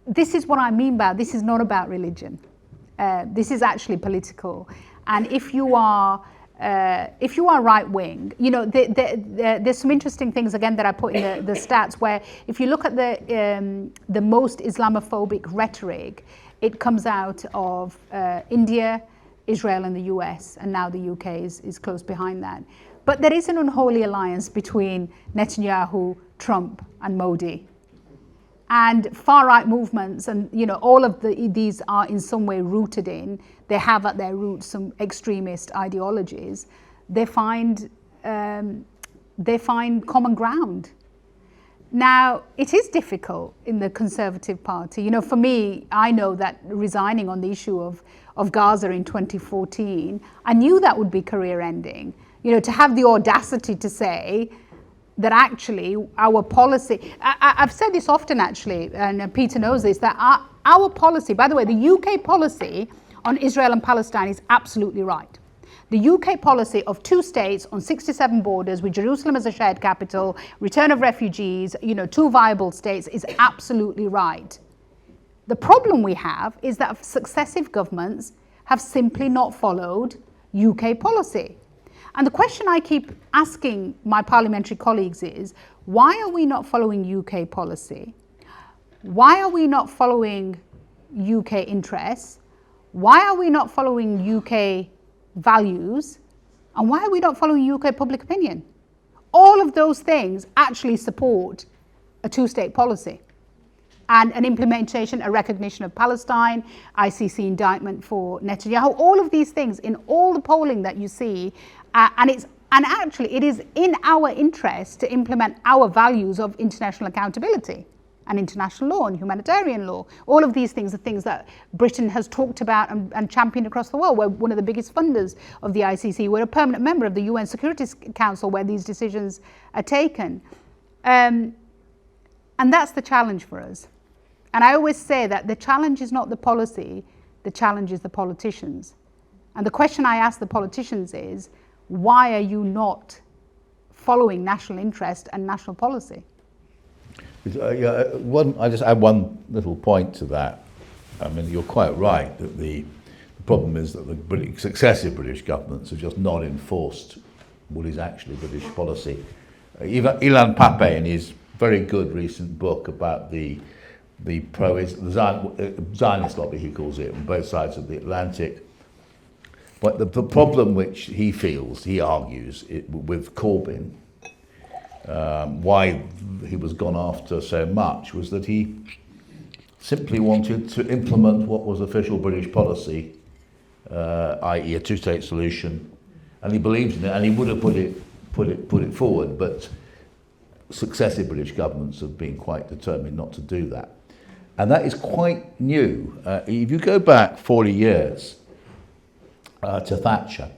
This is what I mean by, this is not about religion. This is actually political. And if you are right wing, there's some interesting things again that I put in the stats, where if you look at the most Islamophobic rhetoric, it comes out of India, Israel, and the US, and now the UK is close behind that. But there is an unholy alliance between Netanyahu, Trump, and Modi. And far-right movements, and all of these are in some way rooted in, they have at their roots some extremist ideologies. They find common ground. Now, it is difficult in the Conservative Party. For me, I know that resigning on the issue of Gaza in 2014, I knew that would be career-ending. To have the audacity to say that actually our policy, I've said this often actually, and Peter knows this, that our policy, by the way, the UK policy on Israel and Palestine is absolutely right. The UK policy of 2 states on 67 borders with Jerusalem as a shared capital, return of refugees, 2 viable states is absolutely right. The problem we have is that successive governments have simply not followed UK policy. And the question I keep asking my parliamentary colleagues is, why are we not following UK policy? Why are we not following UK interests? Why are we not following UK values? And why are we not following UK public opinion? All of those things actually support a 2-state policy and an implementation, a recognition of Palestine, ICC indictment for Netanyahu, all of these things in all the polling that you see. And actually it is in our interest to implement our values of international accountability and international law and humanitarian law. All of these things are things that Britain has talked about and championed across the world. We're one of the biggest funders of the ICC. We're a permanent member of the UN Security Council where these decisions are taken. And that's the challenge for us. And I always say that the challenge is not the policy, the challenge is the politicians. And the question I ask the politicians is, why are you not following national interest and national policy? I just add one little point to that. I mean, you're quite right that the problem is that the successive British governments have just not enforced what is actually British policy. Ilan Pape, in his very good recent book about the Zionist lobby, he calls it, on both sides of the Atlantic. But the problem which he feels, he argues, with Corbyn, why he was gone after so much, was that he simply wanted to implement what was official British policy, i.e. a two-state solution, and he believed in it, and he would have put it forward, but successive British governments have been quite determined not to do that. And that is quite new. If you go back 40 years to Thatcher,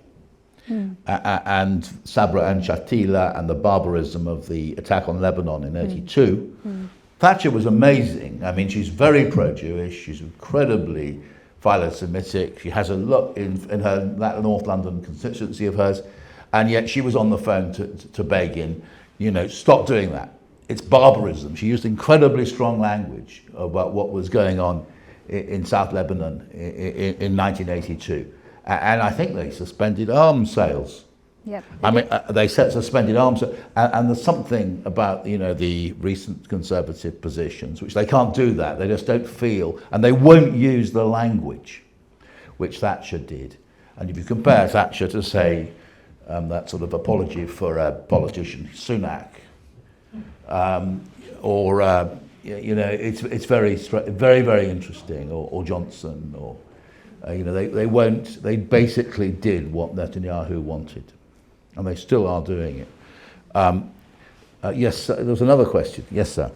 and Sabra and Shatila and the barbarism of the attack on Lebanon in 82, Thatcher was amazing. I mean, she's very pro-Jewish, she's incredibly philo-Semitic, she has a lot in that North London constituency of hers, and yet she was on the phone to Begin, stop doing that. It's barbarism. She used incredibly strong language about what was going on in South Lebanon in 1982. And I think they suspended arms sales. Yep. I mean, they suspended arms, and there's something about the recent Conservative positions which they can't do that. They just don't feel, and they won't use the language which Thatcher did. And if you compare Thatcher to, say, that sort of apology for a politician, Sunak, it's very, very interesting, or Johnson, or. They basically did what Netanyahu wanted, and they still are doing it. Yes, sir, there was another question. Yes, sir.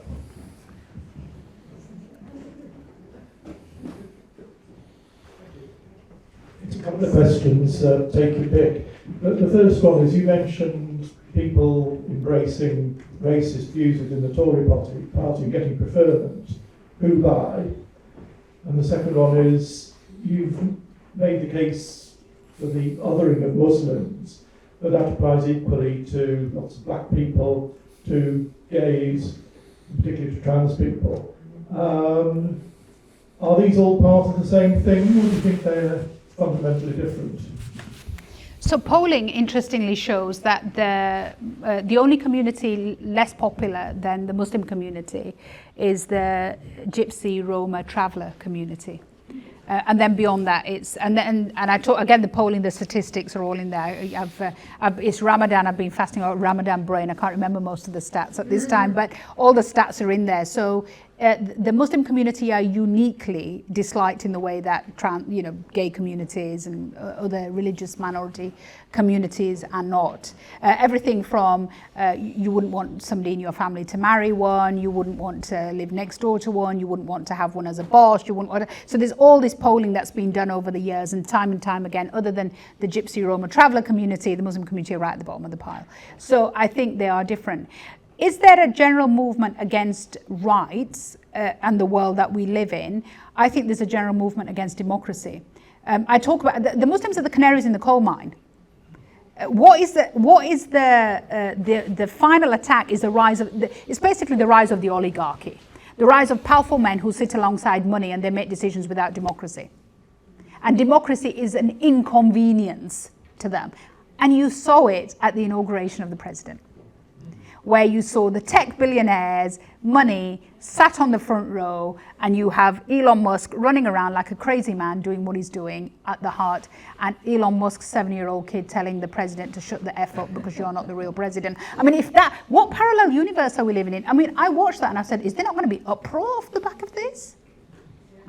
It's a couple of questions, take your pick. The first one is, you mentioned people embracing racist views within the Tory party getting preferment. Who by? And the second one is, you've made the case for the othering of Muslims, but that applies equally to lots of black people, to gays, particularly to trans people. Are these all part of the same thing, or do you think they're fundamentally different? So polling, interestingly, shows that the only community less popular than the Muslim community is the Gypsy, Roma, traveller community. And then beyond that, I talk again. The polling, the statistics are all in there. It's Ramadan. I've been fasting out Ramadan brain. I can't remember most of the stats at this time, but all the stats are in there. So the Muslim community are uniquely disliked in the way that gay communities and other religious minority communities are not. Everything from you wouldn't want somebody in your family to marry one, you wouldn't want to live next door to one, you wouldn't want to have one as a boss, you wouldn't want to, so there's all this polling that's been done over the years, and time again, other than the Gypsy, Roma, traveller community, the Muslim community are right at the bottom of the pile. So I think they are different. Is there a general movement against rights and the world that we live in? I think there's a general movement against democracy. I talk about the Muslims are the canaries in the coal mine. What is the final attack is the rise of it's basically the rise of the oligarchy, the rise of powerful men who sit alongside money and they make decisions without democracy. And democracy is an inconvenience to them. And you saw it at the inauguration of the president, where you saw the tech billionaires, money, sat on the front row, and you have Elon Musk running around like a crazy man doing what he's doing at the heart, and Elon Musk's 7-year-old kid telling the president to shut the F up because you're not the real president. I mean, what parallel universe are we living in? I mean, I watched that and I said, is there not going to be uproar off the back of this?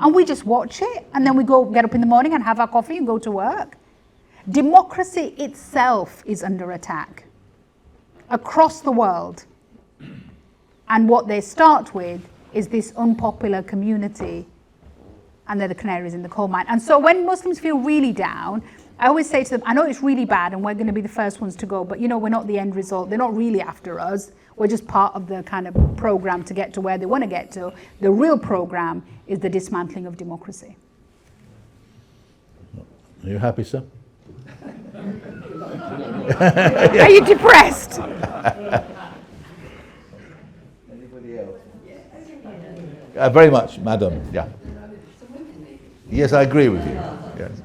And we just watch it, and then we get up in the morning and have our coffee and go to work. Democracy itself is under attack across the world, and what they start with is this unpopular community, and they're the canaries in the coal mine. And so when Muslims feel really down, I always say to them, I know it's really bad and we're going to be the first ones to go, but we're not the end result. They're not really after us. We're just part of the kind of program to get to where they want to get to. The real program is the dismantling of democracy. Are you happy, sir? Are you depressed? Anybody else? Very much, madam. Yeah. Yes, I agree with you. Yes.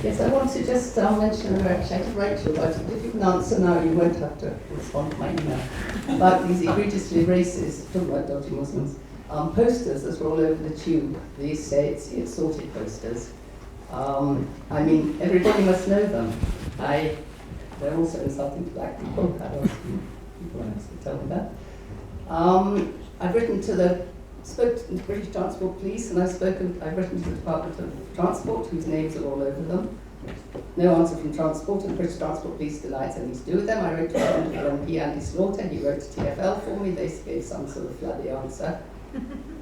Yes, I want to just mention a very actually Rachel, but if you can answer now, you won't have to respond to my email. About these egregiously racist, talking about dodgy Muslims, posters that were all over the tube these days, it's sorted posters. I mean, everybody must know them. They're also insulting to black people. People I have to tell them that. I've written to spoke to the British Transport Police, and I've written to the Department of Transport, whose names are all over them. No answer from Transport, and the British Transport Police denied anything to do with them. I wrote to MP Andy Slaughter, he wrote to TfL for me, they gave some sort of bloody answer.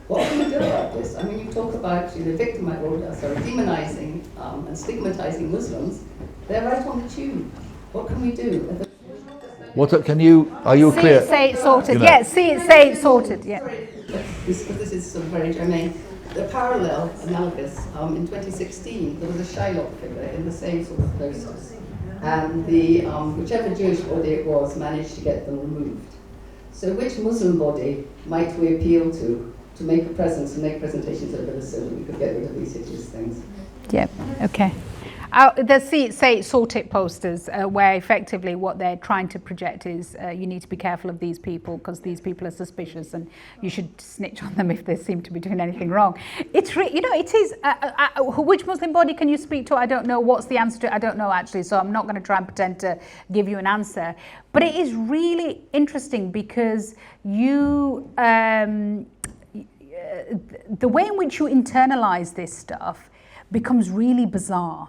What can we do about this? I mean, you talk about demonizing and stigmatizing Muslims. They're right on the tube. What can we do? Are you clear? See it, say it, sorted. Yeah, see it, say it, sorted. Yeah. This is sort of very germane. The parallel, analogous, in 2016, there was a Shylock figure in the same sort of posters. And the whichever Jewish body it was managed to get them removed. So which Muslim body might we appeal to make a presence and make presentations over this so that we could get rid of these hideous things? Yeah, okay. The see it, say it, sort it posters, where effectively what they're trying to project is you need to be careful of these people because these people are suspicious and you should snitch on them if they seem to be doing anything wrong. It's it is. Which Muslim body can you speak to? I don't know. What's the answer to it? I don't know actually, so I'm not going to try and pretend to give you an answer. But it is really interesting because you. The way in which you internalize this stuff becomes really bizarre.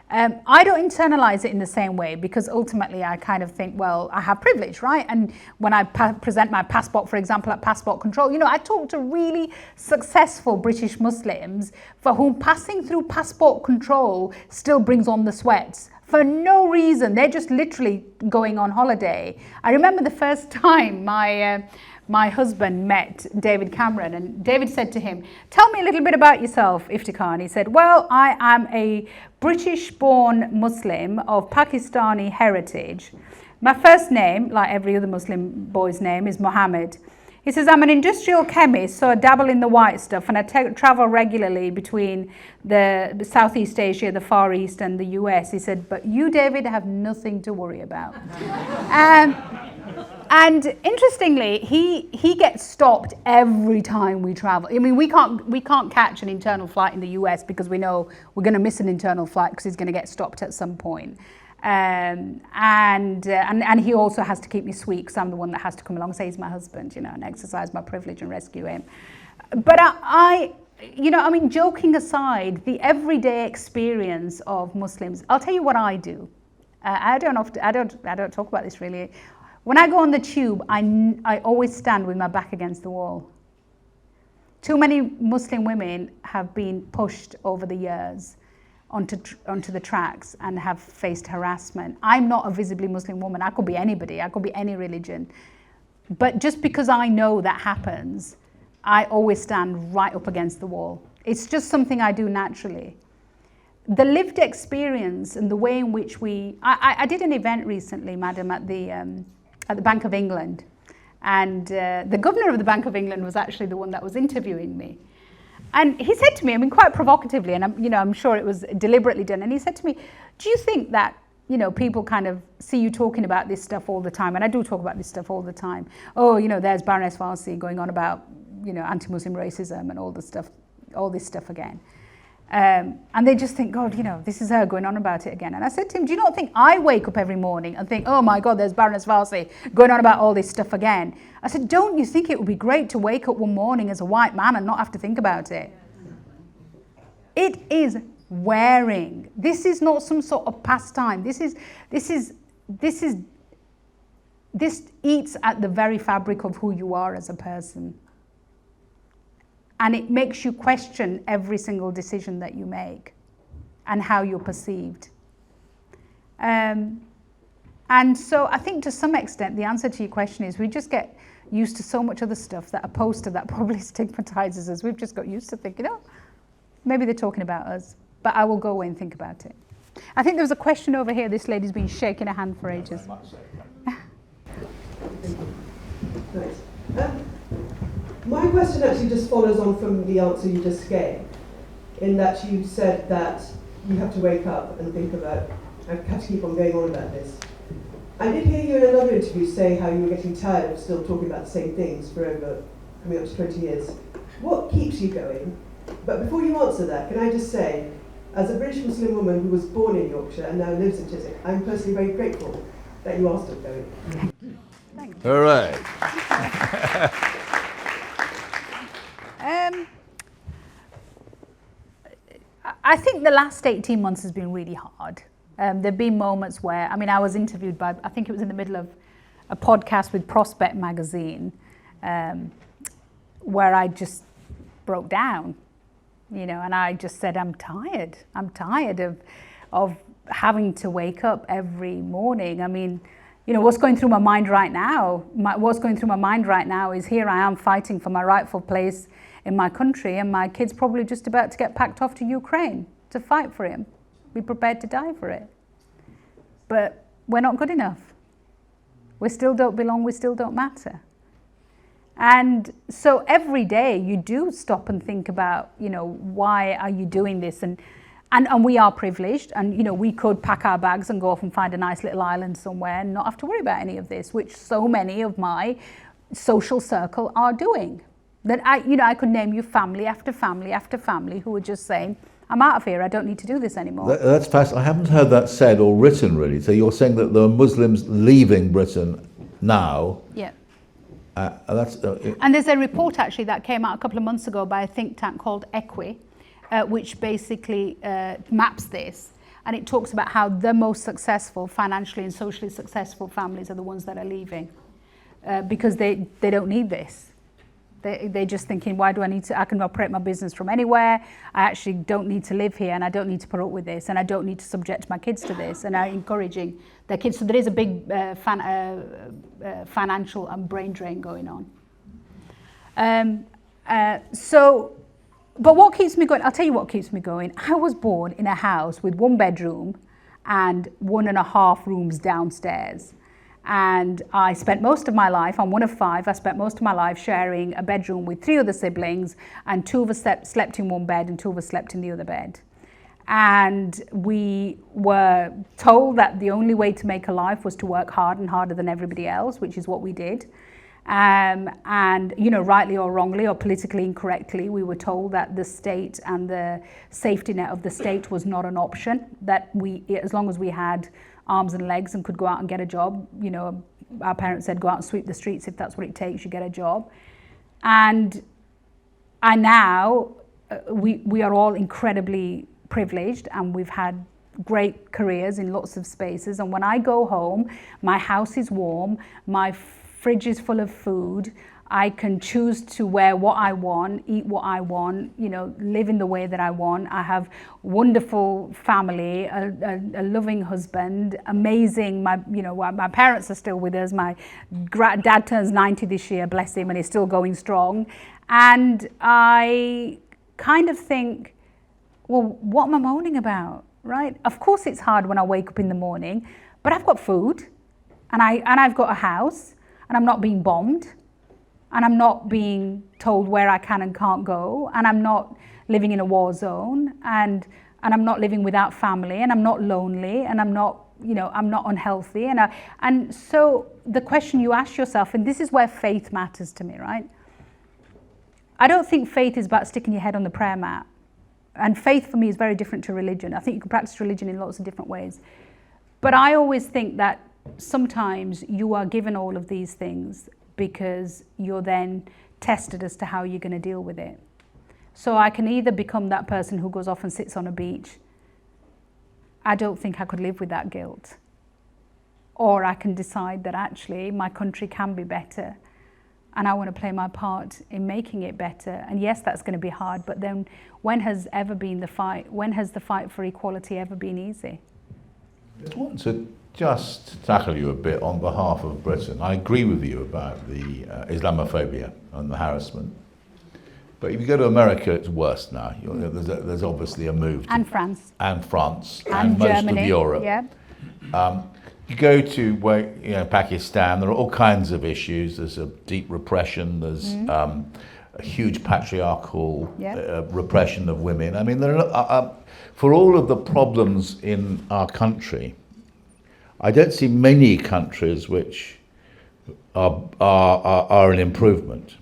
I don't internalize it in the same way because ultimately I kind of think, well, I have privilege, right? And when I present my passport, for example, at passport control, I talk to really successful British Muslims for whom passing through passport control still brings on the sweats. For no reason. They're just literally going on holiday. I remember the first time my husband met David Cameron, and David said to him, "Tell me a little bit about yourself, Iftikhar." And he said, "Well, I am a British-born Muslim of Pakistani heritage. My first name, like every other Muslim boy's name, is Mohammed." He says, "I'm an industrial chemist, so I dabble in the white stuff, and I travel regularly between the Southeast Asia, the Far East, and the US." He said, "But you, David, have nothing to worry about." And interestingly, he gets stopped every time we travel. I mean, we can't catch an internal flight in the US because we know we're going to miss an internal flight because he's going to get stopped at some point. And he also has to keep me sweet because I'm the one that has to come along and say he's my husband, and exercise my privilege and rescue him. But joking aside, the everyday experience of Muslims, I'll tell you what I do. I don't talk about this really. When I go on the tube, I always stand with my back against the wall. Too many Muslim women have been pushed over the years onto the tracks and have faced harassment. I'm not a visibly Muslim woman. I could be anybody. I could be any religion. But just because I know that happens, I always stand right up against the wall. It's just something I do naturally. The lived experience and the way in which I did an event recently, madam, at the Bank of England, and the governor of the Bank of England was actually the one that was interviewing me, and he said to me, quite provocatively, and I'm sure it was deliberately done, and he said to me, "Do you think that people kind of see you talking about this stuff all the time?" And I do talk about this stuff all the time. "Oh, there's Baroness Warsi going on about anti-Muslim racism and all this stuff again." And they just think, "God, this is her going on about it again." And I said to him, "Do you not think I wake up every morning and think, oh my God, there's Baroness Warsi going on about all this stuff again?" I said, "Don't you think it would be great to wake up one morning as a white man and not have to think about it?" It is wearing. This is not some sort of pastime. This eats at the very fabric of who you are as a person. And it makes you question every single decision that you make and how you're perceived. And so I think to some extent the answer to your question is we just get used to so much other stuff that a poster that probably stigmatizes us, we've just got used to thinking, oh, maybe they're talking about us, but I will go away and think about it. I think there was a question over here. This lady's been shaking her hand for ages. My question actually just follows on from the answer you just gave, in that you said that you have to wake up and think about, I have to keep on going on about this. I did hear you in another interview say how you were getting tired of still talking about the same things for over, coming up to 20 years. What keeps you going? But before you answer that, can I just say, as a British Muslim woman who was born in Yorkshire and now lives in Chiswick, I'm personally very grateful that you are still going. Thank you. All right. I think the last 18 months has been really hard. There have been moments where, I was interviewed by, I think it was in the middle of a podcast with Prospect magazine, where I just broke down, and I just said, I'm tired of having to wake up every morning. What's going through my mind right now? What's going through my mind right now is here I am fighting for my rightful place in my country, and my kid's probably just about to get packed off to Ukraine to fight for him. Be prepared to die for it. But we're not good enough. We still don't belong, we still don't matter. And so every day you do stop and think about, why are you doing this? And we are privileged, and we could pack our bags and go off and find a nice little island somewhere and not have to worry about any of this, which so many of my social circle are doing. That I could name you family after family after family who are just saying, I'm out of here, I don't need to do this anymore. That's fascinating. I haven't heard that said or written really. So you're saying that there are Muslims leaving Britain now. Yeah. And there's a report actually that came out a couple of months ago by a think tank called Equi, which basically maps this. And it talks about how the most successful, financially and socially successful families are the ones that are leaving because they don't need this. They're just thinking, why do I need to, I can operate my business from anywhere, I actually don't need to live here, and I don't need to put up with this, and I don't need to subject my kids to this, and are encouraging their kids. So there is a big financial and brain drain going on. But what keeps me going, I'll tell you what keeps me going. I was born in a house with 1 bedroom and 1.5 rooms downstairs. And I spent most of my life, I'm one of 5, I spent most of my life sharing a bedroom with 3 other siblings, and 2 of us slept in one bed and 2 of us slept in the other bed. And we were told that the only way to make a life was to work hard and harder than everybody else, which is what we did. And, rightly or wrongly or politically incorrectly, we were told that the state and the safety net of the state was not an option, that as long as we had arms and legs and could go out and get a job, our parents said, go out and sweep the streets if that's what it takes, you get a job. And now we are all incredibly privileged, and we've had great careers in lots of spaces. And when I go home, my house is warm, my fridge is full of food, I can choose to wear what I want, eat what I want, live in the way that I want. I have wonderful family, a loving husband, amazing. My parents are still with us. My dad turns 90 this year, bless him, and he's still going strong. And I kind of think, well, what am I moaning about, right? Of course it's hard when I wake up in the morning, but I've got food, and I've got a house, and I'm not being bombed. And I'm not being told where I can and can't go, and I'm not living in a war zone, and I'm not living without family, and I'm not lonely, and I'm not unhealthy, and so the question you ask yourself, and this is where faith matters to me, right? I don't think faith is about sticking your head on the prayer mat, and faith for me is very different to religion. I think you can practice religion in lots of different ways, but I always think that sometimes you are given all of these things because you're then tested as to how you're going to deal with it. So I can either become that person who goes off and sits on a beach. I don't think I could live with that guilt. Or I can decide that actually my country can be better, and I want to play my part in making it better. And yes, that's going to be hard, but then when has the fight for equality ever been easy? I want to just tackle you a bit on behalf of Britain. I agree with you about the Islamophobia and the harassment. But if you go to America, it's worse now. There's obviously a move. And France. And France. And most Germany, of Europe. Yeah. You go to Pakistan, there are all kinds of issues. There's a deep repression. There's a huge patriarchal repression of women. I mean, there are, for all of the problems in our country, I don't see many countries which are an improvement.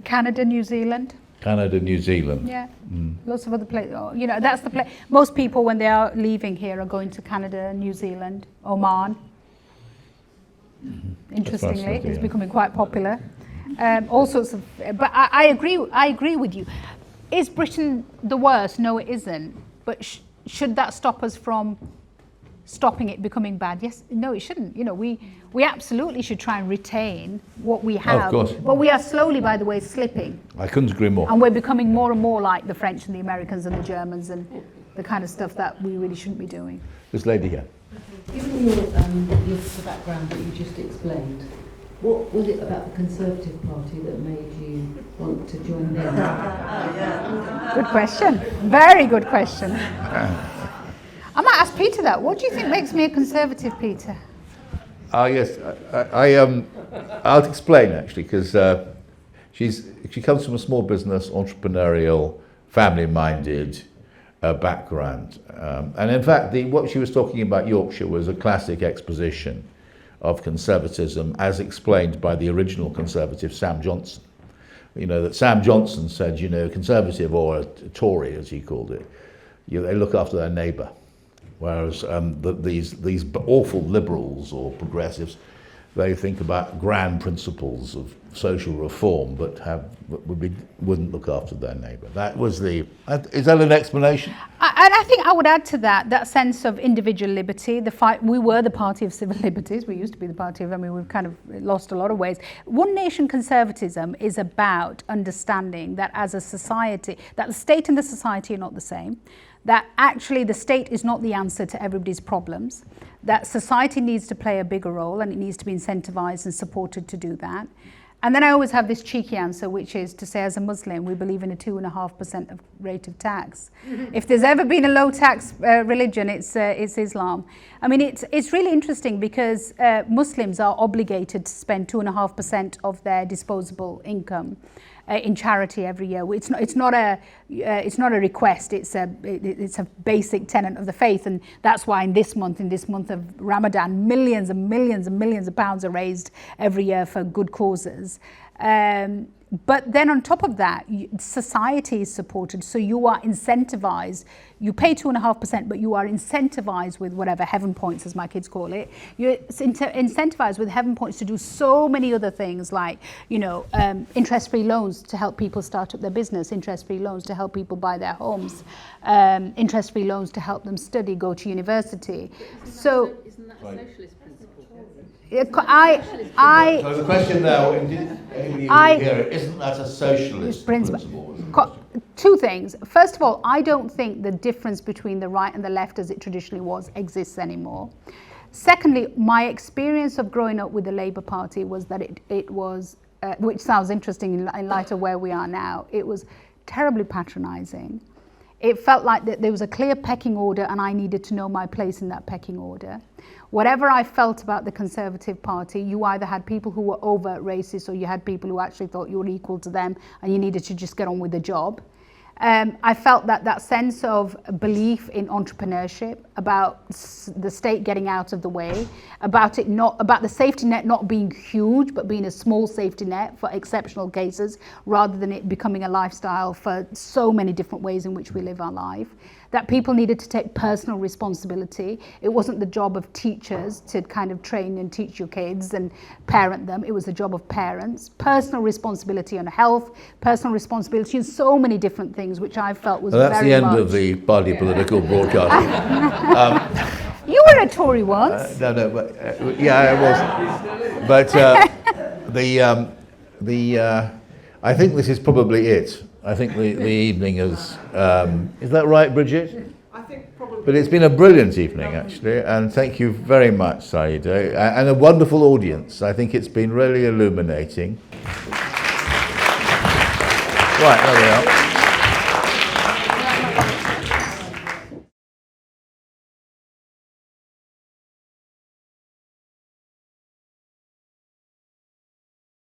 Canada, New Zealand. Canada, New Zealand. Yeah, lots of other places. You know, that's the place. Most people, when they are leaving here, are going to Canada, New Zealand, Oman. Interestingly, it's becoming quite popular. All sorts of. But I agree. I agree with you. Is Britain the worst? No, it isn't. But should that stop us from stopping it becoming bad? Yes. No, it shouldn't. You know, we absolutely should try and retain what we have. Of course. But we are slowly, by the way, slipping. I couldn't agree more. And we're becoming more and more like the French and the Americans and the Germans and the kind of stuff that we really shouldn't be doing. This lady here. Given your background that you just explained, what was it about the Conservative Party that made you want to join them? Good question. Very good question. I might ask Peter that. What do you think makes me a Conservative, Peter? Yes, I'll explain actually, because she comes from a small business, entrepreneurial, family-minded background, and in fact, what she was talking about Yorkshire was a classic exposition of conservatism, as explained by the original Conservative Sam Johnson. You know that Sam Johnson said, you know, Conservative or a Tory, as he called it, they look after their neighbour. Whereas these awful liberals or progressives, they think about grand principles of social reform, but wouldn't look after their neighbour. That was is that an explanation? And I think I would add to that sense of individual liberty. The fight. We were the party of civil liberties. We used to be the party of. I mean, we've kind of lost a lot of ways. One nation conservatism is about understanding that as a society, that the state and the society are not the same. That actually the state is not the answer to everybody's problems, that society needs to play a bigger role and it needs to be incentivized and supported to do that. And then I always have this cheeky answer, which is to say, as a Muslim, we believe in a 2.5% rate of tax. If there's ever been a low tax religion, it's Islam. I mean, it's really interesting because Muslims are obligated to spend 2.5% of their disposable income in charity every year. It's not a request. It's a basic tenet of the faith, and that's why in this month of Ramadan, millions and millions and millions of pounds are raised every year for good causes. But then on top of that, society is supported, so you are incentivized. You pay 2.5%, but you are incentivized with whatever, heaven points, as my kids call it. You're incentivized with heaven points to do so many other things, like, you know, interest-free loans to help people start up their business, interest-free loans to help people buy their homes, interest-free loans to help them study, go to university. Isn't that a socialist principle? So the question now, isn't that a socialist principle? Two things. First of all, I don't think the difference between the right and the left, as it traditionally was, exists anymore. Secondly, my experience of growing up with the Labour Party was that it was, which sounds interesting in light of where we are now, it was terribly patronising. It felt like that there was a clear pecking order and I needed to know my place in that pecking order. Whatever I felt about the Conservative Party, you either had people who were overt racist or you had people who actually thought you were equal to them and you needed to just get on with the job. I felt that sense of belief in entrepreneurship, about the state getting out of the way, about the safety net not being huge but being a small safety net for exceptional cases rather than it becoming a lifestyle for so many different ways in which we live our life. That people needed to take personal responsibility. It wasn't the job of teachers to kind of train and teach your kids and parent them. It was the job of parents. Personal responsibility on health, personal responsibility in so many different things, which I felt was very much... That's the end of the party political broadcasting. You were a Tory once. No, but yeah, I was. But I think this is probably it. I think the evening is that right, Bridget? I think probably But it's been a brilliant evening, actually, and thank you very much, Sayeeda, and a wonderful audience. I think it's been really illuminating. Right, there we are.